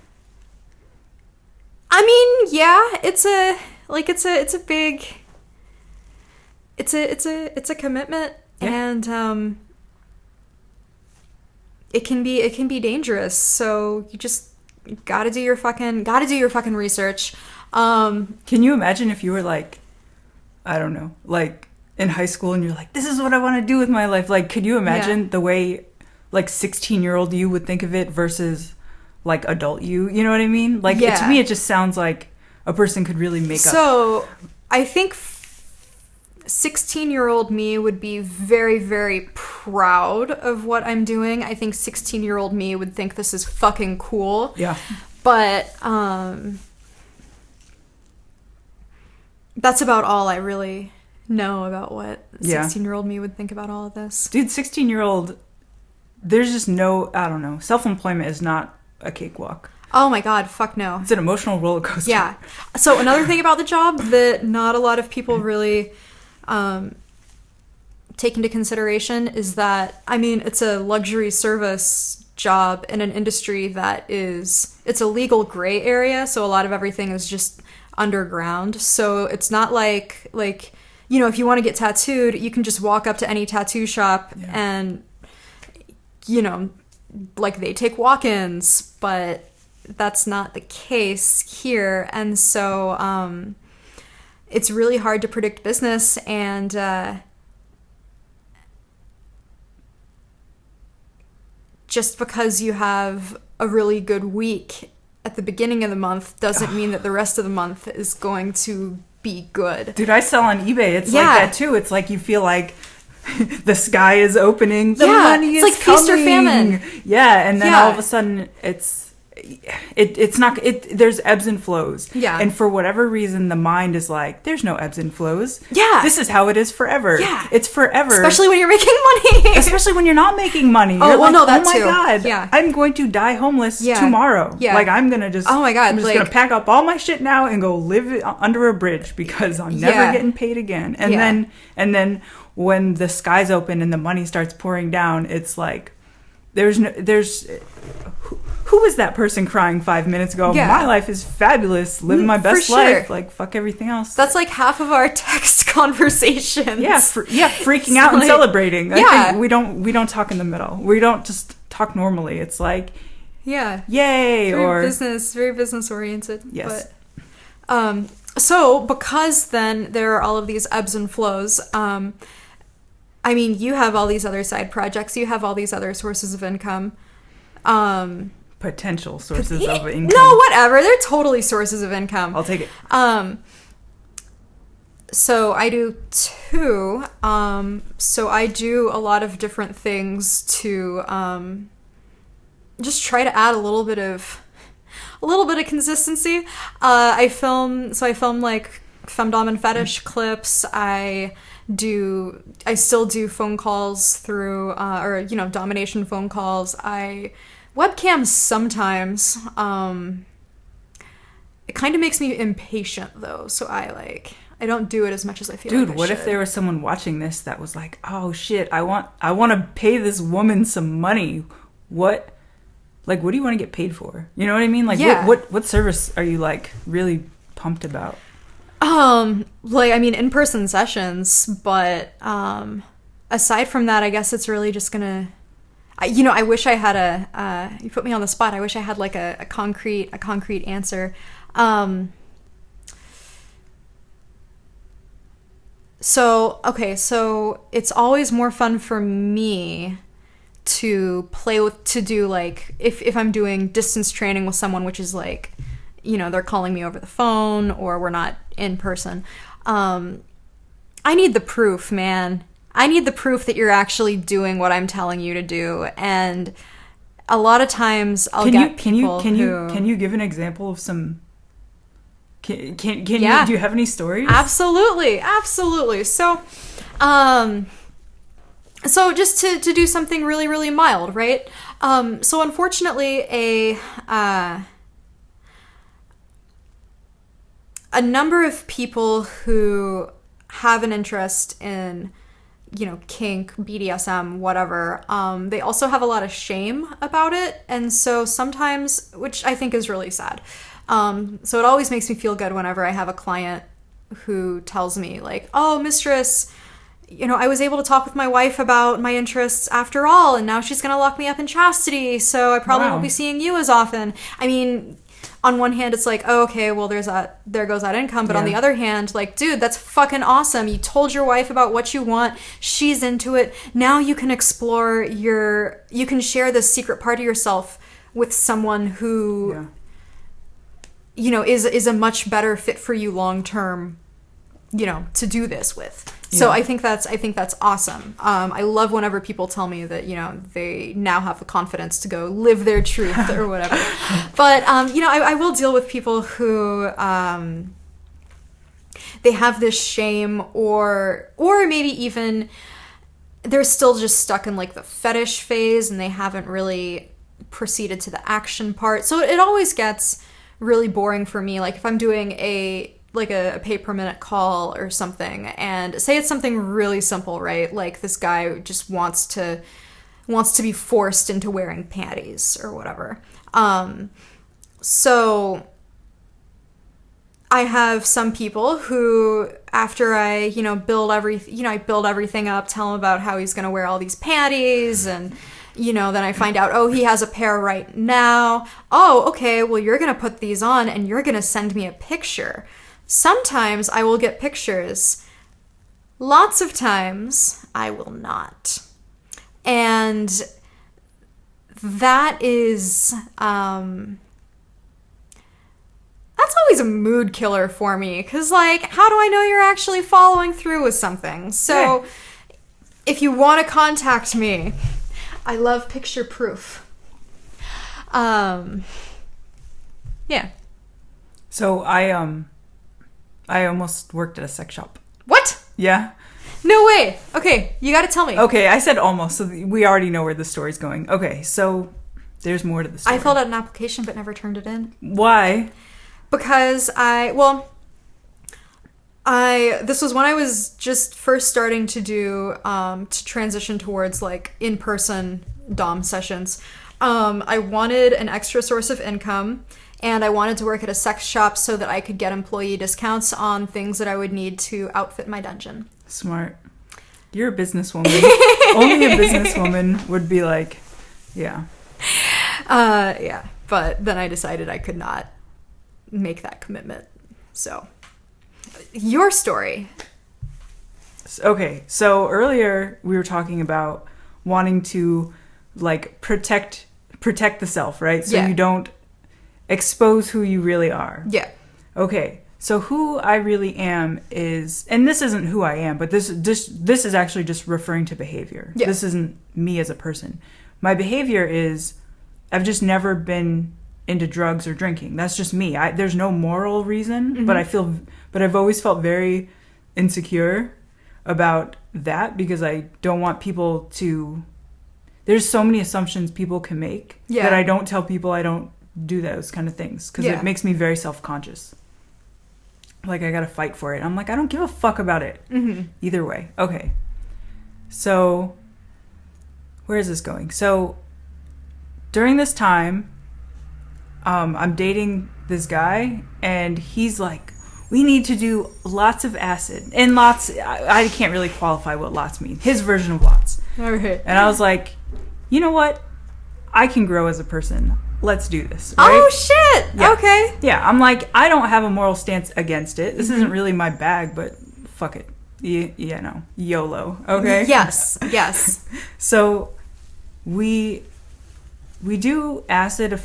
I mean, yeah, it's a commitment. Yeah. And it can be dangerous. So you just gotta do your fucking research. Can you imagine if you were like, I don't know, like in high school and you're like, this is what I want to do with my life? Like, could you imagine the way like 16-year-old you would think of it versus like adult you? You know what I mean? Like, to me, it just sounds like a person could really make up. So I think 16-year-old me would be very, very proud of what I'm doing. I think 16-year-old me would think this is fucking cool. Yeah. But that's about all I really know about what 16-year-old me would think about all of this. Dude, 16-year-old, there's just no, I don't know, self-employment is not a cakewalk. Oh my God, fuck no. It's an emotional roller coaster. Yeah. So another thing about the job that not a lot of people really take into consideration is that, I mean, it's a luxury service job in an industry that it's a legal gray area, so a lot of everything is just underground. So it's not like if you want to get tattooed, you can just walk up to any tattoo shop and, like, they take walk-ins, but that's not the case here. And so it's really hard to predict business, and just because you have a really good week at the beginning of the month doesn't mean that the rest of the month is going to be good. Dude, I sell on eBay. It's like that too. It's like you feel like the sky is opening. The money is like coming. Feast or famine. Yeah, and then all of a sudden it's there's ebbs and flows. Yeah. And for whatever reason, the mind is like, there's no ebbs and flows. Yeah. This is how it is forever. Yeah. It's forever. Especially when you're making money. Especially when you're not making money. Oh, You're well, like, no, that oh my too. God, Yeah. I'm going to die homeless tomorrow. Yeah. Like, I'm going to just, oh my God, I'm just like, going to pack up all my shit now and go live under a bridge because I'm never getting paid again. And then when the skies open and the money starts pouring down, it's like, who was that person crying 5 minutes ago? Yeah. My life is fabulous, living my best life, like fuck everything else. That's like half of our text conversations. Yeah, freaking out and celebrating. I think we don't talk in the middle. We don't just talk normally. It's like, yay, very business oriented. Yes. But, so because then there are all of these ebbs and flows, I mean, you have all these other side projects, you have all these other sources of income. Potential sources of income. No, whatever. They're totally sources of income. I'll take it. So I do too. So I do a lot of different things to just try to add a little bit of consistency. I film like femdom and fetish clips. I still do phone calls through domination phone calls. I webcams sometimes. It kind of makes me impatient though, so I don't do it as much as I feel. Dude, what if there was someone watching this that was like, oh shit, I want to pay this woman some money. What do you want to get paid for? You know what I mean? Like, what service are you like really pumped about? In-person sessions, but aside from that, I guess it's really just gonna, I wish I had you put me on the spot. I wish I had like a concrete answer. So it's always more fun for me to do like, if I'm doing distance training with someone, which is like, they're calling me over the phone or we're not in person. I need the proof, man. I need the proof that you're actually doing what I'm telling you to do. And a lot of times I'll Can you give an example of some? Can you, do you have any stories? Absolutely. So, just to do something really, really mild, right? So unfortunately, a number of people who have an interest in, kink, BDSM, whatever, they also have a lot of shame about it. And so sometimes, which I think is really sad. So it always makes me feel good whenever I have a client who tells me like, oh, Mistress, I was able to talk with my wife about my interests after all, and now she's going to lock me up in chastity, so I probably won't be seeing you as often. I mean, on one hand, it's like, oh, okay, well, there goes that income. But on the other hand, like, dude, that's fucking awesome. You told your wife about what you want. She's into it. Now you can explore you can share this secret part of yourself with someone who, is a much better fit for you long term, to do this with. So I think that's awesome. I love whenever people tell me that, they now have the confidence to go live their truth or whatever. But, I will deal with people who, they have this shame or maybe even they're still just stuck in like the fetish phase and they haven't really proceeded to the action part. So it always gets really boring for me. Like if I'm doing a pay per minute call or something, and say it's something really simple, right? Like this guy just wants to be forced into wearing panties or whatever. So I have some people who, after I, build everything up, tell him about how he's going to wear all these panties, and then I find out, oh, he has a pair right now. Oh, okay, well, you're going to put these on and you're going to send me a picture. Sometimes I will get pictures. Lots of times I will not. And that is, that's always a mood killer for me. Because, like, how do I know you're actually following through with something? So, if you want to contact me, I love picture proof. Yeah. So I almost worked at a sex shop. What? Yeah. No way. Okay, you gotta tell me. Okay, I said almost, so we already know where the story's going. Okay, so there's more to the story. I filled out an application but never turned it in. Why? Because this was when I was just first starting to do, to transition towards like in-person dom sessions. I wanted an extra source of income, and I wanted to work at a sex shop so that I could get employee discounts on things that I would need to outfit my dungeon. Smart. You're a businesswoman. Only a businesswoman would be like, yeah. Yeah. But then I decided I could not make that commitment. So, your story. Okay, so earlier we were talking about wanting to like protect the self, right? So you don't expose who you really are. Yeah. Okay. So who I really am is, and this isn't who I am, but this is actually just referring to behavior. Yeah. This isn't me as a person. My behavior is, I've just never been into drugs or drinking. That's just me. There's no moral reason, but I've always felt very insecure about that because I don't want people to. There's so many assumptions people can make that I don't tell people I don't do those kind of things because it makes me very self-conscious. Like, I gotta fight for it. I'm like, I don't give a fuck about it. Mm-hmm. Either way. Okay. So, where is this going? So, during this time, I'm dating this guy, and he's like, we need to do lots of acid. And lots, I can't really qualify what lots mean. His version of lots. Okay. And I was like, you know what? I can grow as a person. Let's do this. Right? Oh, shit. Yeah. Okay. Yeah, I'm like, I don't have a moral stance against it. This isn't really my bag, but fuck it. Yeah, no. YOLO. Okay? Yes. Yes. So, we do acid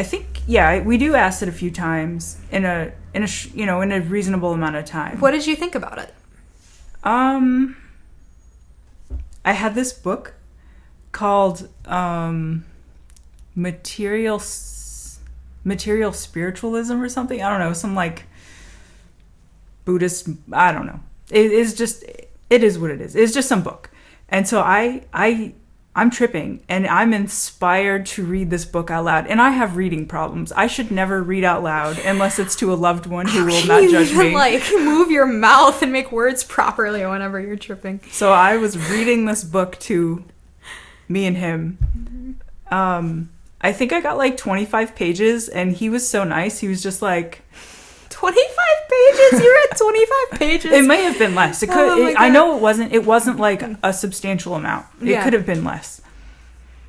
we do acid a few times in a reasonable amount of time. What did you think about it? I had this book called Material Spiritualism or something. I don't know, some like Buddhist, I don't know. It is what it is. It's just some book. And so I'm tripping, and I'm inspired to read this book out loud. And I have reading problems. I should never read out loud unless it's to a loved one who will not judge me. Like, move your mouth and make words properly whenever you're tripping. So I was reading this book to me and him. I think I got like 25 pages, and he was so nice. He was just like... 25 pages? You read 25 pages? It may have been less. I know it wasn't like a substantial amount. It could have been less.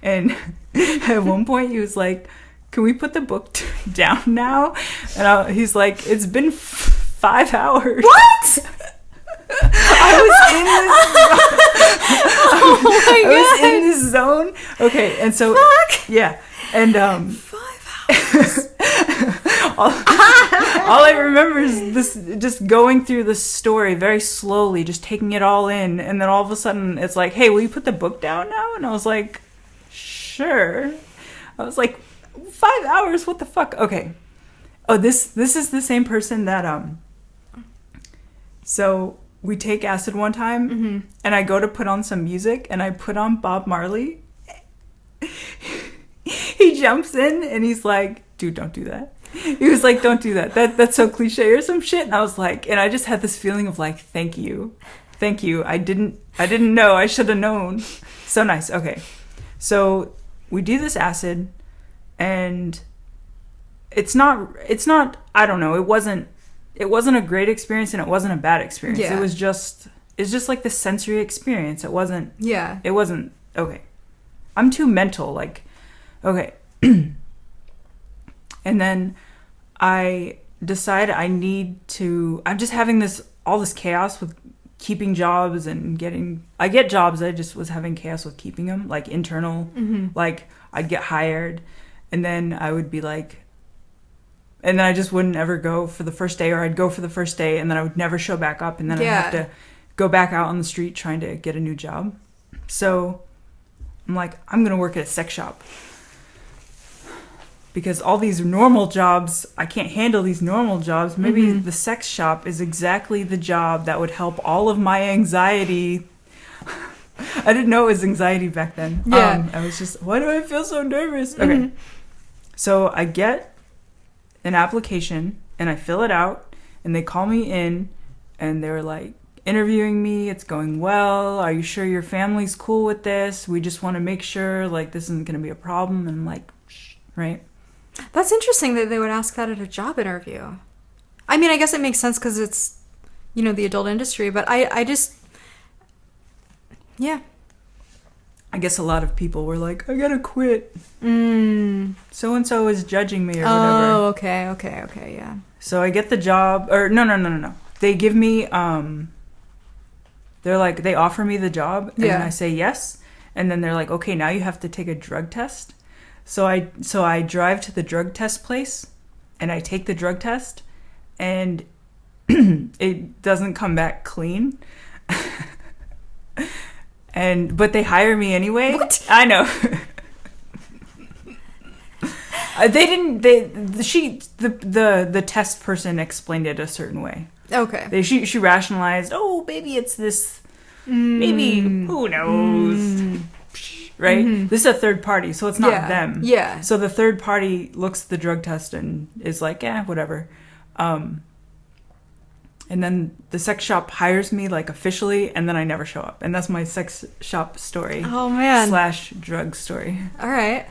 And at one point he was like, can we put the book down now? And he's like, it's been 5 hours. What? I was in this zone. Okay, and so... Fuck. Yeah. And 5 hours. all I remember is this, just going through the story very slowly, just taking it all in, and then all of a sudden it's like, hey, will you put the book down now? And I was like, sure. I was like, 5 hours? What the fuck? Okay. Oh, this is the same person that so we take acid one time, and I go to put on some music, and I put on Bob Marley. He jumps in, and he's like, dude, don't do that. He was like, don't do that. That's so cliche or some shit. And I was like, and I just had this feeling of like, thank you. I didn't know. I should have known. So nice. Okay. So we do this acid, and it's not, I don't know. It wasn't a great experience, and it wasn't a bad experience. Yeah. It's just like the sensory experience. It wasn't, okay. I'm too mental. Like, okay. And then I decide I'm just having all this chaos with keeping jobs and I get jobs. I just was having chaos with keeping them, like internal, like I'd get hired, and then I would be like, and then I just wouldn't ever go for the first day, or I'd go for the first day and then I would never show back up, and then I'd have to go back out on the street trying to get a new job. So I'm like, I'm going to work at a sex shop. because all these normal jobs, I can't handle these normal jobs. Maybe the sex shop is exactly the job that would help all of my anxiety. I didn't know it was anxiety back then. Yeah. I was just, why do I feel so nervous? Okay. So I get an application and I fill it out and they call me in and they're like interviewing me. It's going well. Are you sure your family's cool with this? We just want to make sure like this isn't going to be a problem. And I'm like, shh, right? That's interesting that they would ask that at a job interview. I mean, I guess it makes sense because it's, you know, the adult industry, but I just, yeah. I guess a lot of people were like, I gotta quit. So-and-so is judging me or whatever. Oh, okay, yeah. So I get the job, or no. They give me, they're like, they offer me the job, and then I say yes, and then they're like, okay, now you have to take a drug test. So I drive to the drug test place, and I take the drug test, and it doesn't come back clean. But they hire me anyway. What? I know. They didn't. The test person explained it a certain way. Okay. She rationalized. Oh, maybe it's this. Maybe who knows. Right? This is a third party, so it's not them. Yeah. So the third party looks at the drug test and is like, yeah, whatever. And then the sex shop hires me like officially, and then I never show up. And that's my sex shop story. Oh man. / drug story. All right.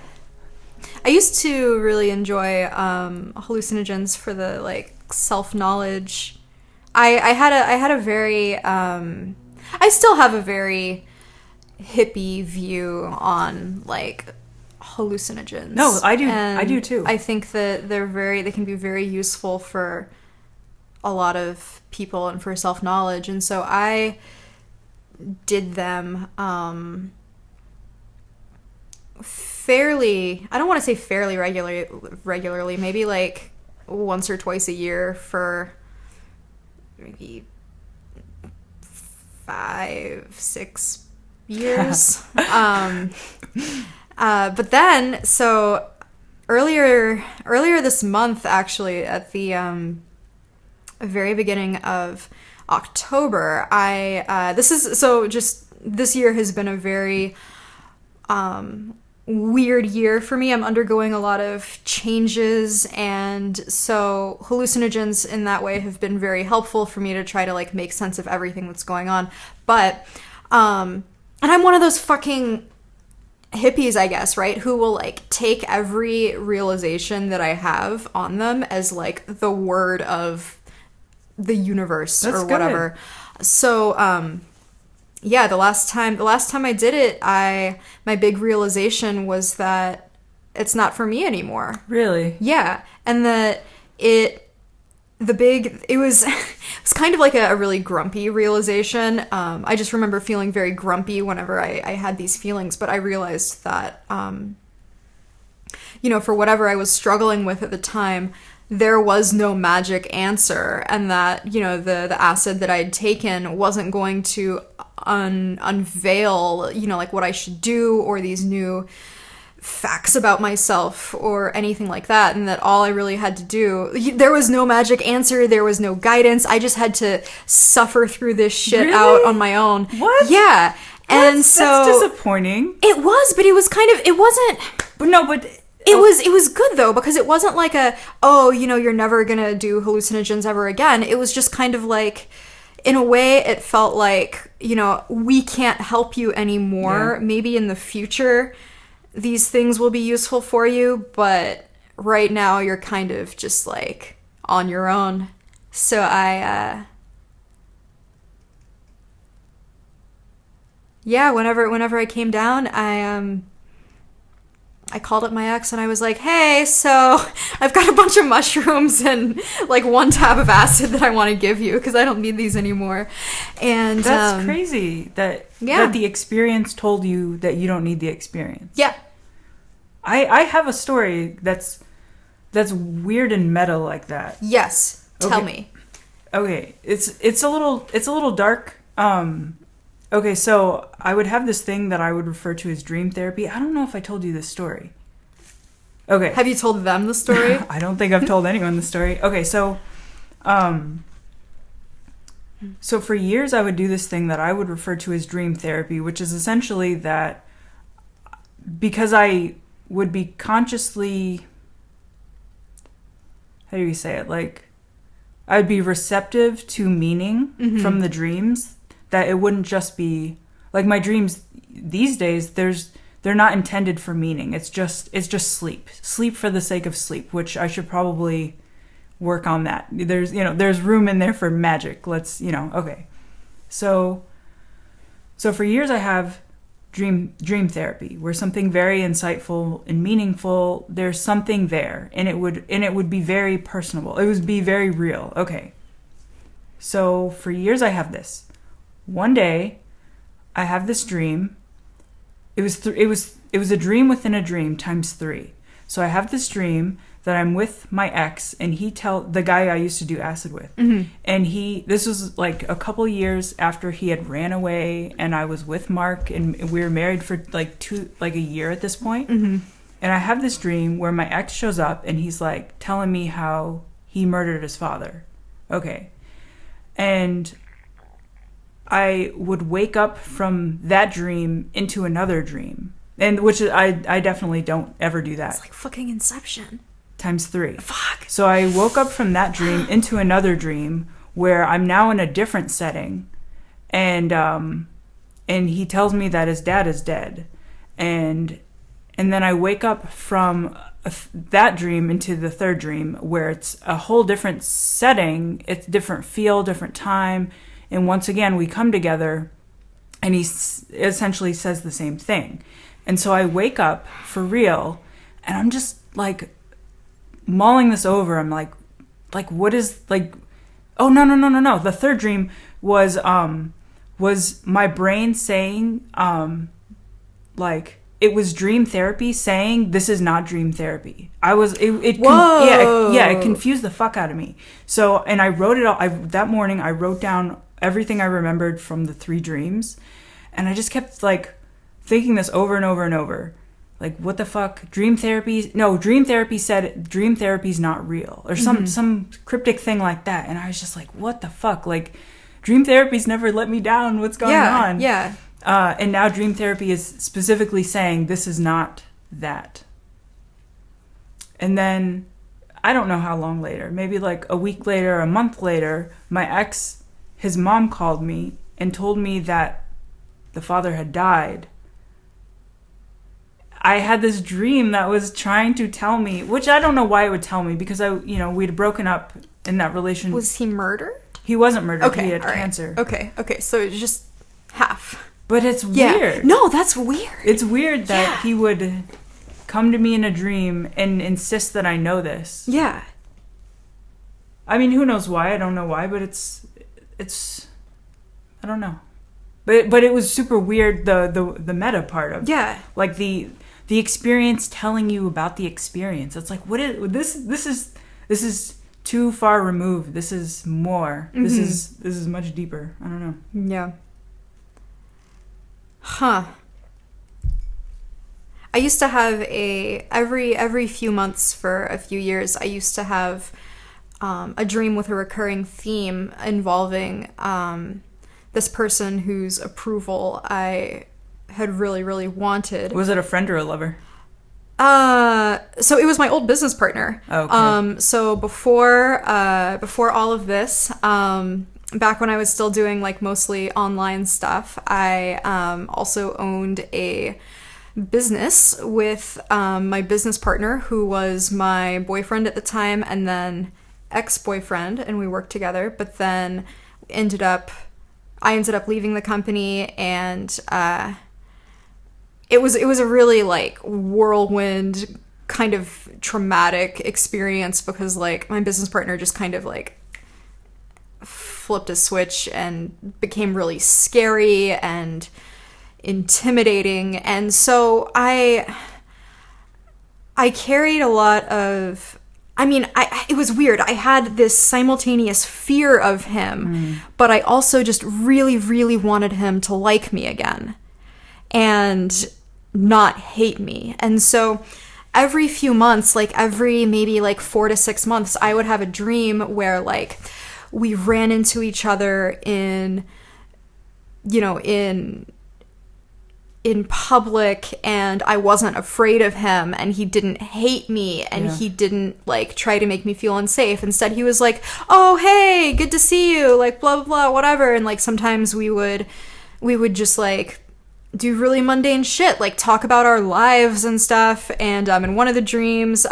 I used to really enjoy hallucinogens for the like self-knowledge. I had a very I still have a very hippie view on like hallucinogens. No, I do. And I do too. I think that they can be very useful for a lot of people and for self-knowledge, and so I did them fairly, I don't want to say fairly regularly, maybe like once or twice a year for maybe 5-6 years. But then, so earlier this month, actually, at the very beginning of October, this year has been a very weird year for me. I'm undergoing a lot of changes, and so hallucinogens in that way have been very helpful for me to try to like make sense of everything that's going on. But and I'm one of those fucking hippies, I guess, right, who will like take every realization that I have on them as like the word of the universe. That's or whatever. Good. So yeah, the last time I did it, my big realization was that it's not for me anymore. Really? Yeah. And that it was it was kind of like a really grumpy realization. I just remember feeling very grumpy whenever I had these feelings, but I realized that for whatever I was struggling with at the time, there was no magic answer, and that the acid that I'd taken wasn't going to unveil like what I should do or these new facts about myself or anything like that, and that all I really had to do, there was no magic answer, there was no guidance. I just had to suffer through this shit out on my own. What? Yeah. And so that's disappointing. It was, but it wasn't. But no, but it was good though, because it wasn't like you're never gonna do hallucinogens ever again. It was just kind of like, in a way, it felt like, we can't help you anymore. Yeah. Maybe in the future, these things will be useful for you, but right now you're kind of just like on your own. So whenever I came down, I called up my ex and I was like, hey, so I've got a bunch of mushrooms and like 1 tab of acid that I want to give you because I don't need these anymore. And that's crazy that the experience told you that you don't need the experience. Yeah. I have a story that's weird and meta like that. Yes. Tell me. Okay. It's a little dark. Okay, so I would have this thing that I would refer to as dream therapy. I don't know if I told you this story. Okay. Have you told them the story? I don't think I've told anyone the story. Okay, so for years I would do this thing that I would refer to as dream therapy, which is essentially that because I would be consciously, how do you say it? Like, I'd be receptive to meaning from the dreams, that it wouldn't just be like my dreams these days. They're not intended for meaning. It's just sleep for the sake of sleep, which I should probably work on that. There's room in there for magic. Okay. So for years I have dream therapy where something very insightful and meaningful, there's something there, and it would be very personable. It would be very real. Okay. So for years I have this. One day I have this dream. It was a dream within a dream times 3. So I have this dream that I'm with my ex, and the guy I used to do acid with. Mm-hmm. And this was like a couple years after he had ran away, and I was with Mark, and we were married for a year at this point. Mm-hmm. And I have this dream where my ex shows up, and he's like telling me how he murdered his father. Okay. And I would wake up from that dream into another dream. And which I definitely don't ever do that. It's like fucking Inception. Times 3. Fuck. So I woke up from that dream into another dream where I'm now in a different setting, and he tells me that his dad is dead, and then I wake up from that dream into the third dream where it's a whole different setting, it's different feel, different time, and once again we come together, and he essentially says the same thing, and so I wake up for real, and I'm just like mulling this over. I'm like what is, like, oh no. The third dream was my brain saying like it was dream therapy saying this is not dream therapy. It confused the fuck out of me. So, and I wrote it all. That morning I wrote down everything I remembered from the 3 dreams, and I just kept like thinking this over and over and over. Like, what the fuck? Dream therapy? No, dream therapy said dream therapy's not real. Or some cryptic thing like that. And I was just like, what the fuck? Like, dream therapy's never let me down. What's going on? Yeah. And now dream therapy is specifically saying this is not that. And then, I don't know how long later, maybe like a week later, a month later, my ex, his mom called me and told me that the father had died. I had this dream that was trying to tell me, which I don't know why it would tell me, because we'd broken up in that relationship. Was he murdered? He wasn't murdered. Okay, he had cancer. Okay, so it's just half. But it's weird. No, that's weird. It's weird that he would come to me in a dream and insist that I know this. Yeah. I mean, who knows why? I don't know why, but it's I don't know. But it was super weird, the meta part of like the experience telling you about the experience. It's like, what is this is too far removed. This is more. Mm-hmm. This is much deeper. I don't know. Yeah. Huh. I used to have every few months for a few years, I used to have a dream with a recurring theme involving this person whose approval I had really, really wanted. Was it a friend or a lover? So it was my old business partner. Oh, okay. So before all of this, back when I was still doing like mostly online stuff, I also owned a business with my business partner, who was my boyfriend at the time, and then ex-boyfriend, and we worked together. But then I ended up leaving the company, and it was a really like whirlwind kind of traumatic experience, because like my business partner just kind of like flipped a switch and became really scary and intimidating. And so I carried a lot of, it was weird. I had this simultaneous fear of him, but I also just really, really wanted him to like me again and not hate me. And so every few months, like every maybe like 4 to 6 months, I would have a dream where like we ran into each other in public, and I wasn't afraid of him, and he didn't hate me, and he didn't like try to make me feel unsafe. Instead, he was like, oh, hey, good to see you, like blah, blah, blah, whatever. And like sometimes we would just like do really mundane shit, like talk about our lives and stuff. And in one of the dreams,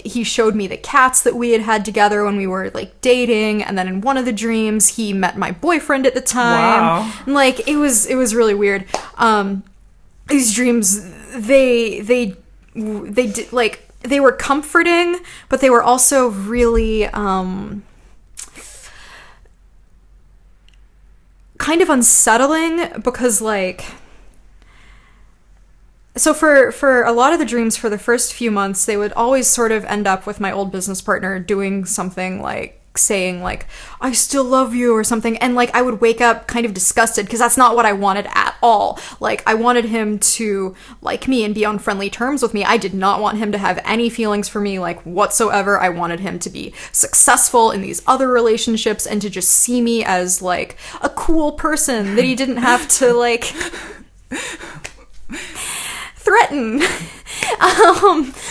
he showed me the cats that we had together when we were like dating, and then in one of the dreams he met my boyfriend at the time. Wow. And like it was really weird. These dreams, they did, like, they were comforting, but they were also really kind of unsettling, because like, so for a lot of the dreams for the first few months, they would always sort of end up with my old business partner doing something like saying like, I still love you or something. And like I would wake up kind of disgusted, because that's not what I wanted at all. Like I wanted him to like me and be on friendly terms with me. I did not want him to have any feelings for me like whatsoever. I wanted him to be successful in these other relationships and to just see me as like a cool person that he didn't have to like threaten.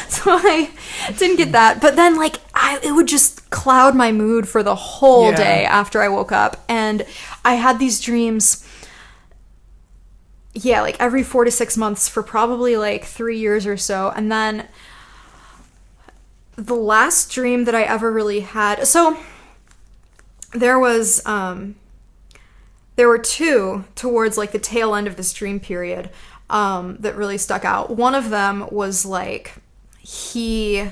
So I didn't get that. But then like it would just cloud my mood for the whole day after I woke up. And I had these dreams, like every 4 to 6 months for probably like 3 years or so. And then the last dream that I ever really had, so there was there were two towards like the tail end of this dream period that really stuck out. One of them was like he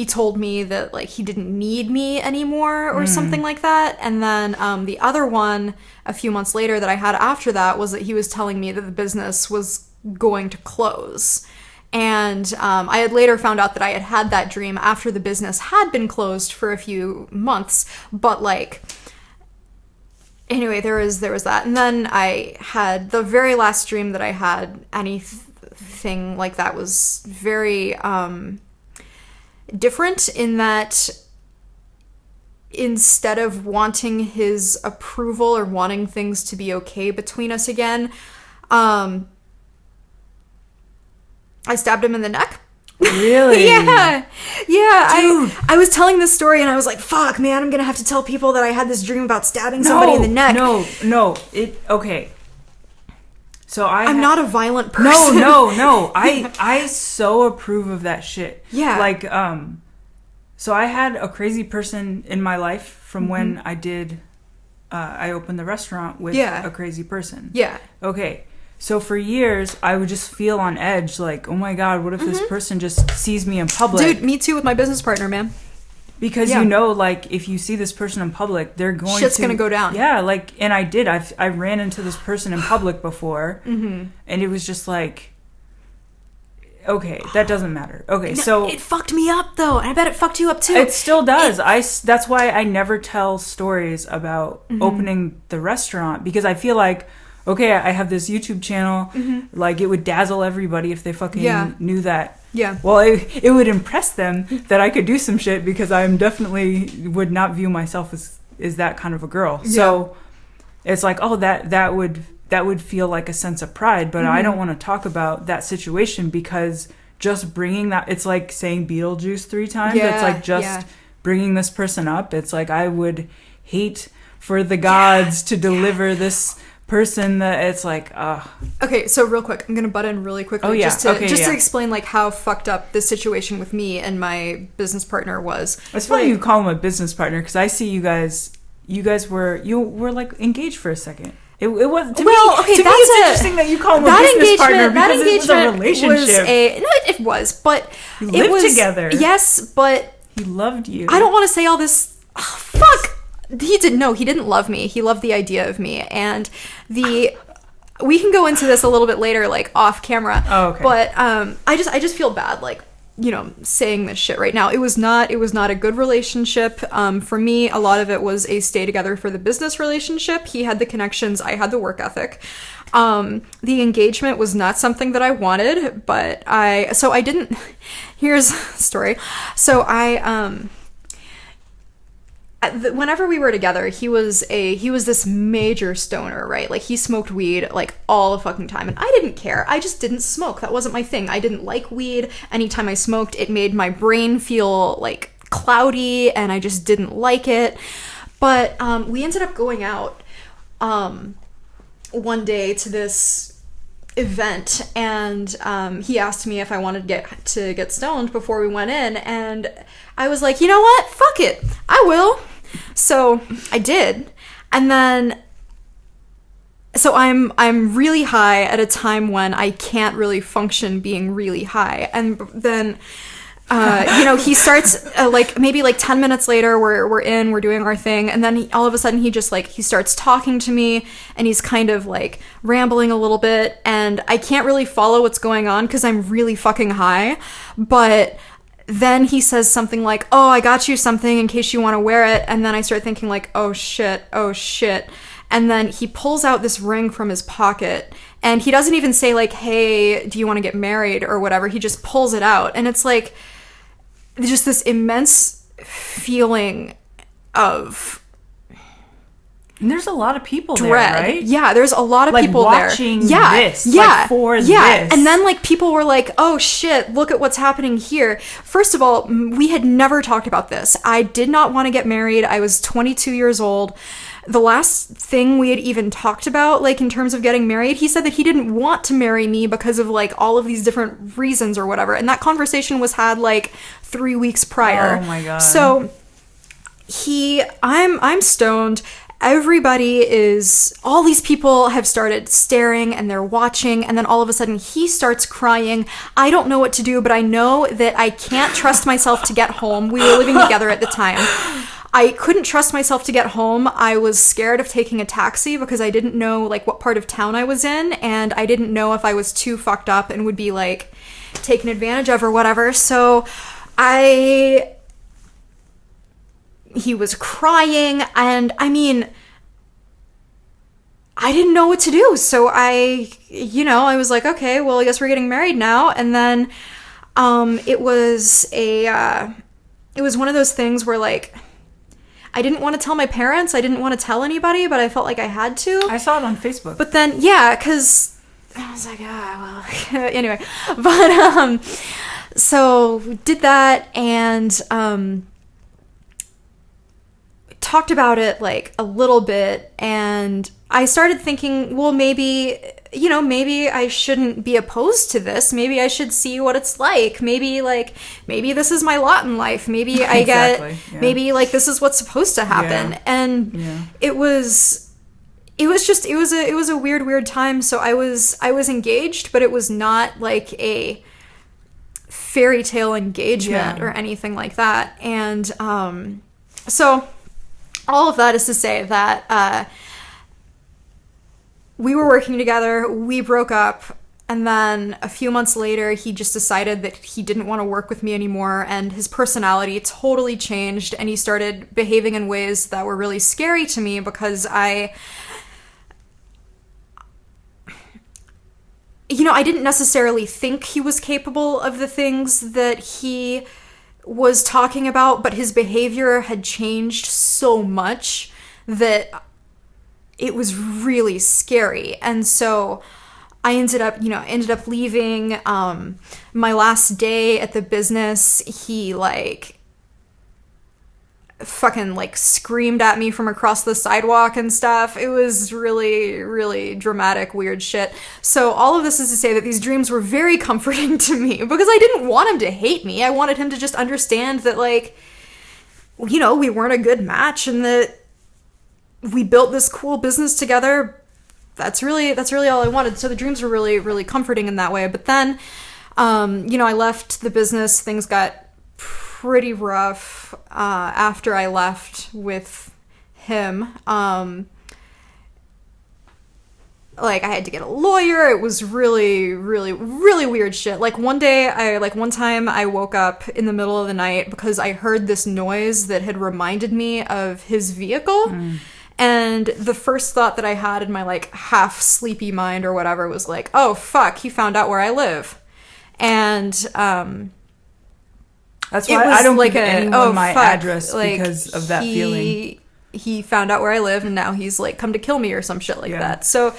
told me that like he didn't need me anymore or something like that. And then the other one a few months later that I had after that was that he was telling me that the business was going to close. And I had later found out that I had had that dream after the business had been closed for a few months. But like, anyway, there was that. And then I had the very last dream that I had anything like that was very different, in that instead of wanting his approval or wanting things to be okay between us again, I stabbed him in the neck. Really? Yeah. Dude. I was telling this story and I was like, fuck, man, I'm gonna have to tell people that I had this dream about stabbing somebody in the neck. No. Okay. So I'm not a violent person. No. I so approve of that shit. Yeah. Like, so I had a crazy person in my life from when I opened the restaurant with a crazy person. Yeah. Okay. So for years, I would just feel on edge, like, oh my God, what if this person just sees me in public? Dude, me too with my business partner, man. Because you know, like, if you see this person in public, they're going Shit's gonna go down. Yeah, like, and I did. I ran into this person in public before, and it was just like, okay, that doesn't matter. Okay, so it fucked me up though, and I bet it fucked you up too. It still does. That's why I never tell stories about opening the restaurant, because I feel like, okay, I have this YouTube channel, like it would dazzle everybody if they fucking knew that. Yeah. Well, it would impress them that I could do some shit, because I definitely would not view myself as that kind of a girl. Yeah. So it's like, oh, that would feel like a sense of pride, but I don't want to talk about that situation, because just bringing that, it's like saying Beetlejuice 3 times. Yeah, it's like just bringing this person up. It's like I would hate for the gods to deliver this person that it's like okay, so real quick, I'm gonna butt in really quickly just to explain like how fucked up this situation with me and my business partner was. It's funny you call him a business partner, because I see you guys were like engaged for a second. It was to me it's interesting that you call him a business partner, because it was a relationship. It was, but you lived together. Yes, but he loved you. I don't want to say all this. Oh, fuck. He didn't love me. He loved the idea of me. And we can go into this a little bit later, like off camera. Oh, okay. But I just feel bad, like, you know, saying this shit right now. It was not a good relationship. For me, a lot of it was a stay together for the business relationship. He had the connections, I had the work ethic. The engagement was not something that I wanted, but I didn't, here's a story. So whenever we were together, he was this major stoner, right? Like, he smoked weed like all the fucking time, and I didn't care. I just didn't smoke. That wasn't my thing. I didn't like weed. Anytime I smoked, it made my brain feel like cloudy, and I just didn't like it. But we ended up going out one day to this event, and he asked me if I wanted to get stoned before we went in, and I was like, you know what? Fuck it. I will. So I did. And then, so I'm really high at a time when I can't really function being really high. And then, he starts maybe 10 minutes later, we're doing our thing. And then all of a sudden he just he starts talking to me, and he's kind of like rambling a little bit, and I can't really follow what's going on because I'm really fucking high. But then he says something like, oh, I got you something in case you want to wear it. And then I start thinking like, oh shit. And then he pulls out this ring from his pocket, and he doesn't even say like, hey, do you want to get married or whatever? He just pulls it out. And it's like just this immense feeling of, and there's a lot of people dread. There, right? Yeah, there's a lot of people watching there. Yeah, this, yeah, for this. And then people were like, oh shit, look at what's happening here. First of all, we had never talked about this. I did not want to get married. I was 22 years old. The last thing we had even talked about, in terms of getting married, he said that he didn't want to marry me because of all of these different reasons or whatever. And that conversation was had 3 weeks prior. Oh my god. So I'm stoned. All these people have started staring, and they're watching, and then all of a sudden he starts crying. I don't know what to do, but I know that I can't trust myself to get home. We were living together at the time. I couldn't trust myself to get home. I was scared of taking a taxi because I didn't know what part of town I was in, and I didn't know if I was too fucked up and would be taken advantage of or whatever. So he was crying, and I didn't know what to do. So I was like, okay, well, I guess we're getting married now. And then it was one of those things where I didn't want to tell my parents. I didn't want to tell anybody, but I felt like I had to. I saw it on Facebook. But then, yeah, because I was like, well, anyway. But, so we did that, and talked about it a little bit, and I started thinking, well, maybe I shouldn't be opposed to this. Maybe I should see what it's like. Maybe this is my lot in life. Maybe I maybe this is what's supposed to happen. Yeah. And it was a weird time. So I was engaged, but it was not a fairy tale engagement or anything like that. And so all of that is to say that we were working together, we broke up, and then a few months later, he just decided that he didn't want to work with me anymore, and his personality totally changed, and he started behaving in ways that were really scary to me because I didn't necessarily think he was capable of the things that he was talking about, but his behavior had changed so much that it was really scary. And so I ended up leaving. My last day at the business, he fucking screamed at me from across the sidewalk and stuff. It was really, really dramatic, weird shit. So all of this is to say that these dreams were very comforting to me because I didn't want him to hate me. I wanted him to just understand that we weren't a good match, and that we built this cool business together. That's really all I wanted. So the dreams were really, really comforting in that way. But then, I left the business. Things got pretty rough after I left with him. I had to get a lawyer. It was really, really, really weird shit. One time I woke up in the middle of the night because I heard this noise that had reminded me of his vehicle. And the first thought that I had in my like half sleepy mind or whatever was like, oh fuck, he found out where I live. And that's why I don't like anyone my address because of that feeling. He found out where I live and now he's like come to kill me or some shit like that. So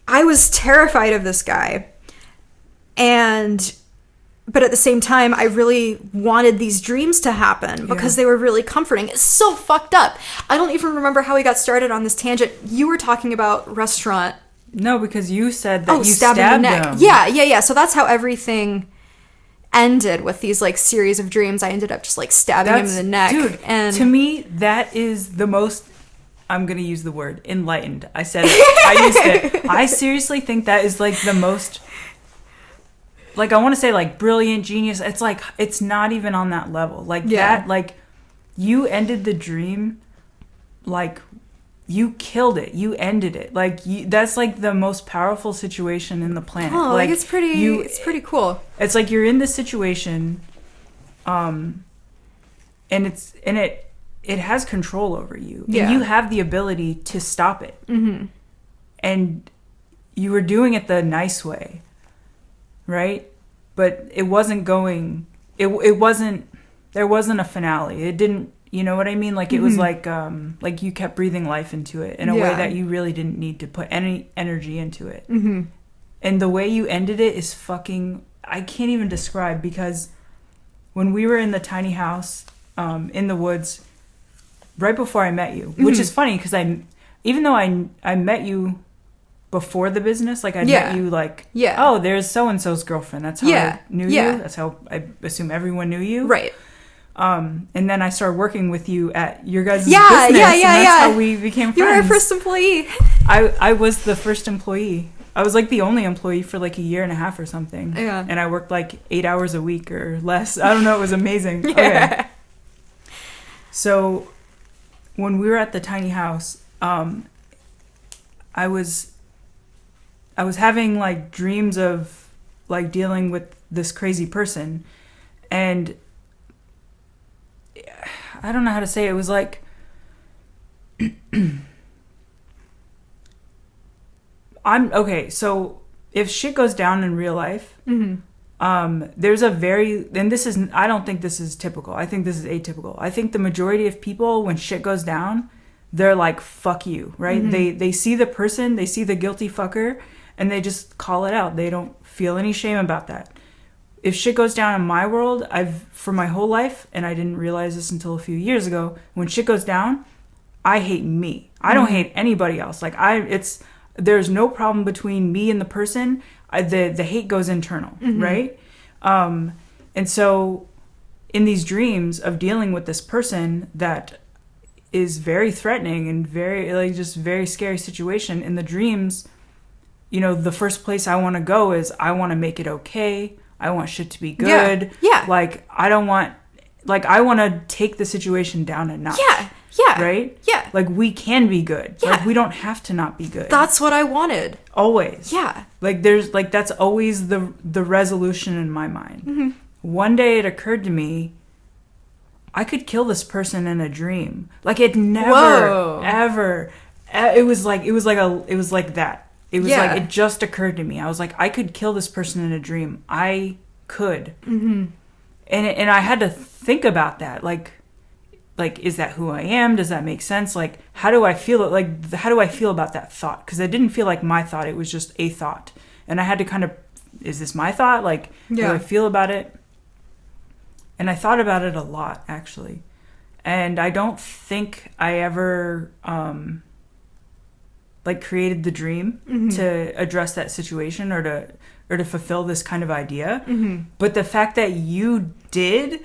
I was terrified of this guy. But at the same time, I really wanted these dreams to happen because they were really comforting. It's so fucked up. I don't even remember how we got started on this tangent. You were talking about restaurant. No, because you said that you stabbed him. Yeah. So that's how everything ended with these like series of dreams. I ended up just like stabbing him in the neck. Dude, and to me, that is the most, I'm going to use the word, enlightened. I said it. I used it. I seriously think that is like the most... Like, I want to say, like, brilliant, genius. It's, like, it's not even on that level. Like, that, like, you ended the dream, like, you killed it. You ended it. Like, that's, like, the most powerful situation in the planet. Oh, like, it's pretty cool. It's like you're in this situation, and it has control over you. Yeah. And you have the ability to stop it. Mm-hmm. And you were doing it the nice way. Right? But it wasn't going... It wasn't... There wasn't a finale. It didn't... You know what I mean? Like, it was like you kept breathing life into it in a way that you really didn't need to put any energy into it. Mm-hmm. And the way you ended it is fucking... I can't even describe, because when we were in the tiny house in the woods, right before I met you, which is funny, because even though I met you... before the business, like I met you like, oh, there's so-and-so's girlfriend. That's how I knew you. That's how I assume everyone knew you. Right. And then I started working with you at your guys' business. And that's how we became friends. You were our first employee. I was the first employee. I was like the only employee for like a year and a half or something. Yeah. And I worked like 8 hours a week or less. I don't know. It was amazing. Okay. So when we were at the tiny house, I was having like dreams of like dealing with this crazy person, and I don't know how to say it. It was like so if shit goes down in real life, there's a I don't think this is typical. I think this is atypical. I think the majority of people, when shit goes down, they're like, fuck you, right? They see the person, they see the guilty fucker, and they just call it out. They don't feel any shame about that. If shit goes down in my world, for my whole life, and I didn't realize this until a few years ago, when shit goes down, I hate me. I don't hate anybody else. Like, there's no problem between me and the person. The hate goes internal, right? And so in these dreams of dealing with this person that is very threatening and very, like, just very scary situation, in the dreams, you know, the first place I want to go is I want to make it okay. I want shit to be good. Yeah. Like, I want to take the situation down a notch. Yeah. Right? Yeah. Like, we can be good. Yeah. Like, we don't have to not be good. That's what I wanted. Always. Yeah. Like, that's always the resolution in my mind. One day it occurred to me, I could kill this person in a dream. Like, it never, ever, it was like that. It was like, it just occurred to me. I was like, I could kill this person in a dream. I could. And I had to think about that. Like, is that who I am? Does that make sense? Like, how do I feel? Like, how do I feel about that thought? Because it didn't feel like my thought. It was just a thought. And I had to kind of, is this my thought? Like, how do I feel about it? And I thought about it a lot, actually. And I don't think I ever... like, created the dream to address that situation or to fulfill this kind of idea. But the fact that you did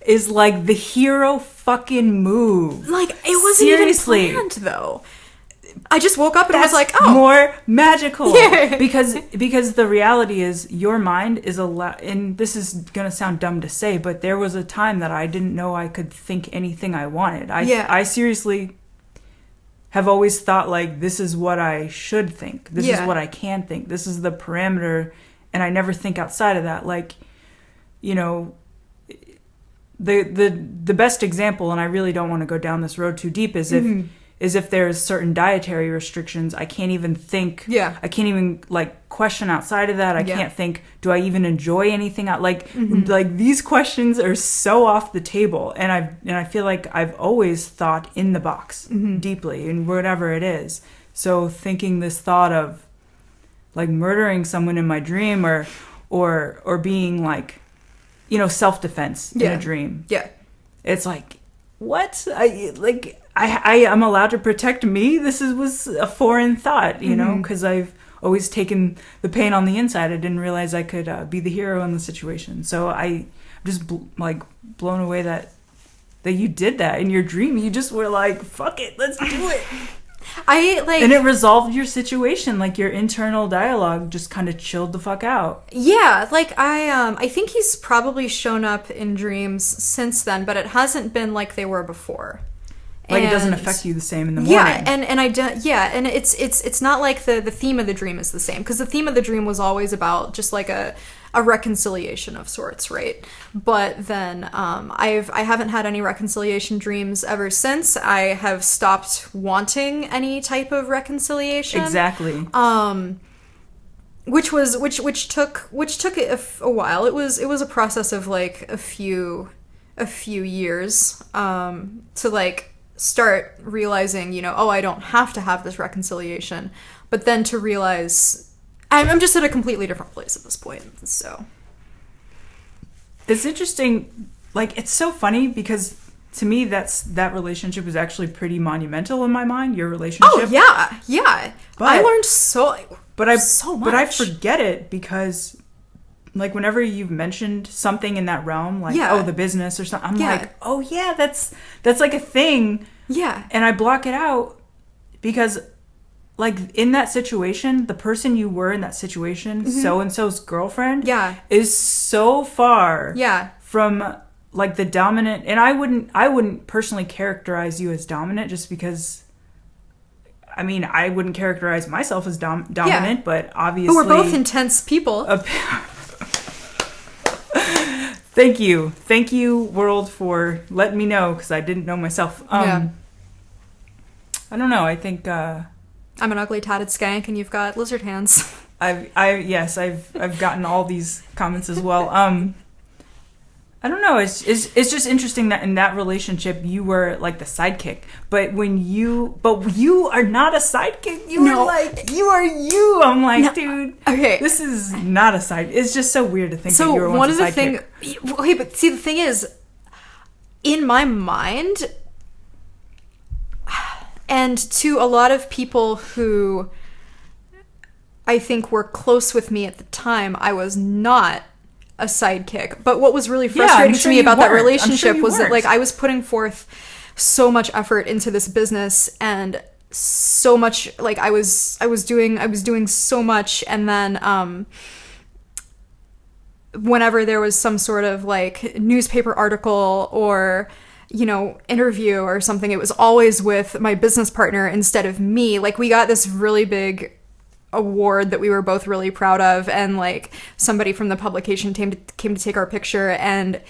is like the hero fucking move. Like, it wasn't even planned, though. I just woke up and I was like, oh, more magical. Because the reality is, your mind is and this is gonna sound dumb to say, but there was a time that I didn't know I could think anything I wanted. I seriously have always thought, like, this is what I should think. This is what I can think. This is the parameter, and I never think outside of that. Like, you know, the best example, and I really don't want to go down this road too deep, is if there's certain dietary restrictions, I can't even think. Yeah. I can't even like question outside of that. I can't think, do I even enjoy anything out? Like these questions are so off the table, and I feel like I've always thought in the box deeply, in whatever it is. So thinking this thought of like murdering someone in my dream, or being like, you know, self-defense in a dream. Yeah. It's like, what? I am allowed to protect me? Was a foreign thought, you know, because I've always taken the pain on the inside. I didn't realize I could be the hero in the situation. So I'm just blown away that you did that in your dream. You just were like, fuck it, let's do it. And it resolved your situation. Like your internal dialogue just kind of chilled the fuck out. Yeah, like I think he's probably shown up in dreams since then, but it hasn't been like they were before. Like it doesn't affect you the same in the morning. Yeah, and it's not like the theme of the dream is the same, because the theme of the dream was always about just like a reconciliation of sorts, right? But then I haven't had any reconciliation dreams ever since. I have stopped wanting any type of reconciliation. Exactly. Which took a while. It was a process of like a few years to like start realizing, you know, oh, I don't have to have this reconciliation, but then to realize I'm just at a completely different place at this point. So it's interesting. Like, it's so funny because to me, that relationship is actually pretty monumental in my mind. Your relationship. Oh yeah. But I learned so much. But I forget it because, like, whenever you've mentioned something in that realm, like the business or something, I'm like, oh yeah, that's like a thing. Yeah. And I block it out because, like, in that situation, the person you were in that situation, so-and-so's girlfriend, is so far from, like, the dominant. And I wouldn't personally characterize you as dominant just because, I mean, I wouldn't characterize myself as dominant, but obviously... But we're both intense people. Thank you, world, for letting me know, because I didn't know myself. I don't know, I think... I'm an ugly tatted skank and you've got lizard hands. I've gotten all these comments as well. I don't know, it's just interesting that in that relationship you were like the sidekick, but you are not a sidekick. You are like, you are you. I'm like, dude, okay, this is not a side. It's just so weird to think that you were once a sidekick. Okay, but see, the thing is, in my mind, and to a lot of people who I think were close with me at the time, I was not a sidekick. But what was really frustrating to me about that relationship was that, like, I was putting forth so much effort into this business and so much, like, I was doing so much, and then whenever there was some sort of like newspaper article or, you know, interview or something, it was always with my business partner instead of me. Like, we got this really big award that we were both really proud of, and like somebody from the publication came to take our picture, and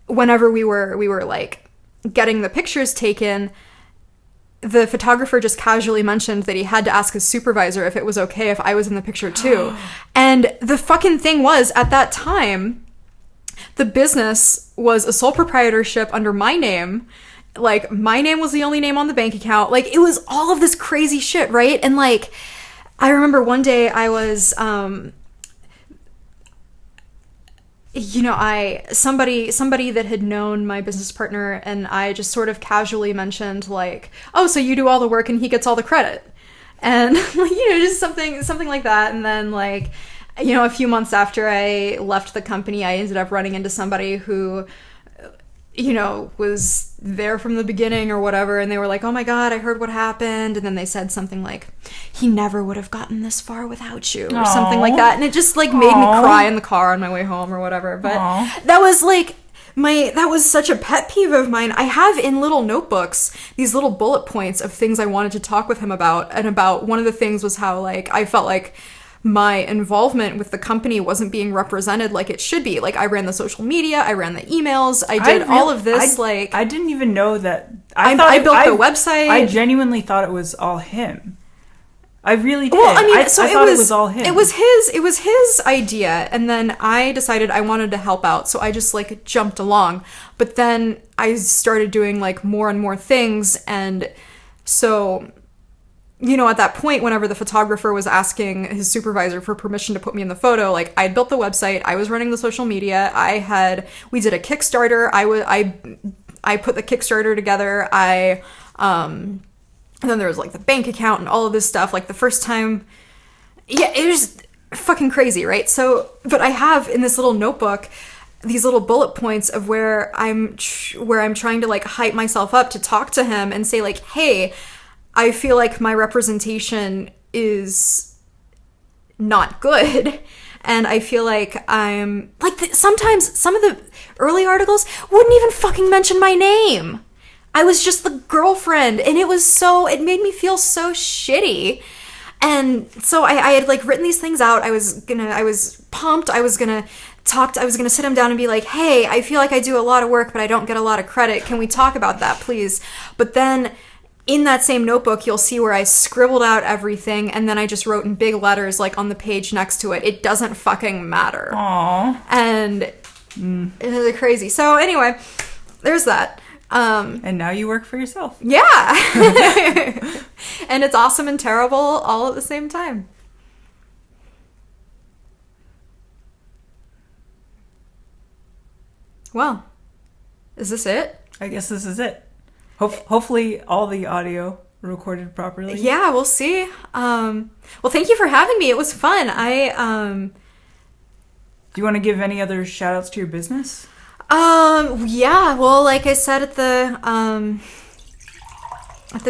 whenever we were like getting the pictures taken, the photographer just casually mentioned that he had to ask his supervisor if it was okay if I was in the picture too. And the fucking thing was, at that time, the business was a sole proprietorship under my name. Like, my name was the only name on the bank account. Like, it was all of this crazy shit, right? And like, I remember one day I was, you know, somebody that had known my business partner, and I just sort of casually mentioned like, oh, so you do all the work and he gets all the credit. And like, you know, just something like that. And then like, you know, a few months after I left the company, I ended up running into somebody who, you know, was there from the beginning or whatever, and they were like, oh my god, I heard what happened, and then they said something like, he never would have gotten this far without you, or something like that, and it just like made me cry in the car on my way home or whatever. But that was like that was such a pet peeve of mine. I have in little notebooks these little bullet points of things I wanted to talk with him about, and about one of the things was how like I felt like my involvement with the company wasn't being represented like it should be. Like, I ran the social media, I ran the emails, I did all of this. I didn't even know that. I built the website. I genuinely thought it was all him. I really did. Well, I mean, I thought it was all him. It was his idea, and then I decided I wanted to help out, so I just like jumped along. But then I started doing like more and more things, and so, you know, at that point, whenever the photographer was asking his supervisor for permission to put me in the photo, like, I'd built the website, I was running the social media, we did a Kickstarter, I put the Kickstarter together, and then there was like the bank account and all of this stuff. Like, the first time, yeah, it was fucking crazy, right? So, but I have in this little notebook these little bullet points of where I'm trying to like hype myself up to talk to him and say like, hey, I feel like my representation is not good. And I feel like I'm like, sometimes some of the early articles wouldn't even fucking mention my name. I was just the girlfriend, and it made me feel so shitty. And so I had like written these things out. I was pumped. I was gonna sit him down and be like, hey, I feel like I do a lot of work, but I don't get a lot of credit. Can we talk about that, please? But then in that same notebook, you'll see where I scribbled out everything, and then I just wrote in big letters, like on the page next to it, it doesn't fucking matter. Aww. And it was crazy. So anyway, there's that. And now you work for yourself. Yeah. And it's awesome and terrible all at the same time. Well, is this it? I guess this is it. Hopefully all the audio recorded properly. Yeah, we'll see. Well, thank you for having me. It was fun. Do you want to give any other shout outs to your business? Yeah, well, like I said at the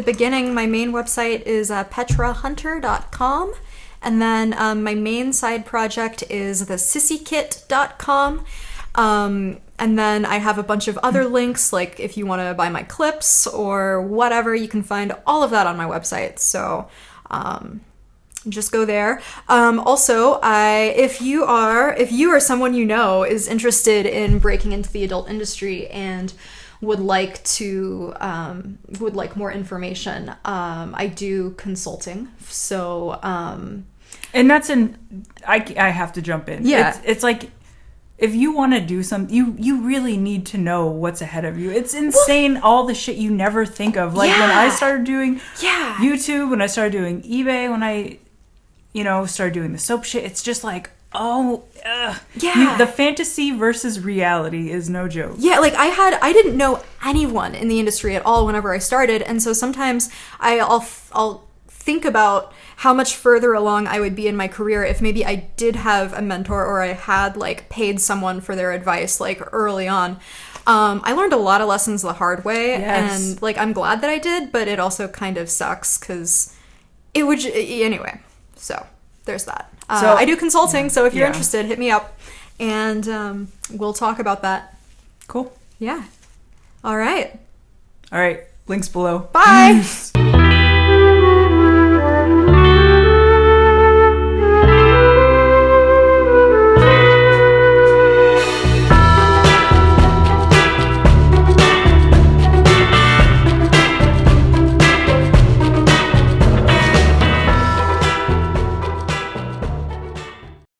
beginning, my main website is petrahunter.com, and then my main side project is thesissykit.com, and then I have a bunch of other links, like if you want to buy my clips or whatever, you can find all of that on my website, so just go there. Also, if you are someone you know is interested in breaking into the adult industry and would like more information, I do consulting. So, and that's I have to jump in. Yeah, it's like, if you want to do something, you really need to know what's ahead of you. It's insane, all the shit you never think of. Like, when I started doing YouTube, when I started doing eBay, when I started doing the soap shit, it's just like, the fantasy versus reality is no joke. Yeah, like I didn't know anyone in the industry at all whenever I started, and so sometimes I'll think about how much further along I would be in my career if maybe I did have a mentor or I had like paid someone for their advice like early on. I learned a lot of lessons the hard way, and like I'm glad that I did, but it also kind of sucks because it would anyway. So there's that. So I do consulting, so if you're interested, hit me up, and we'll talk about that. Cool. Yeah. All right. Links below. Bye.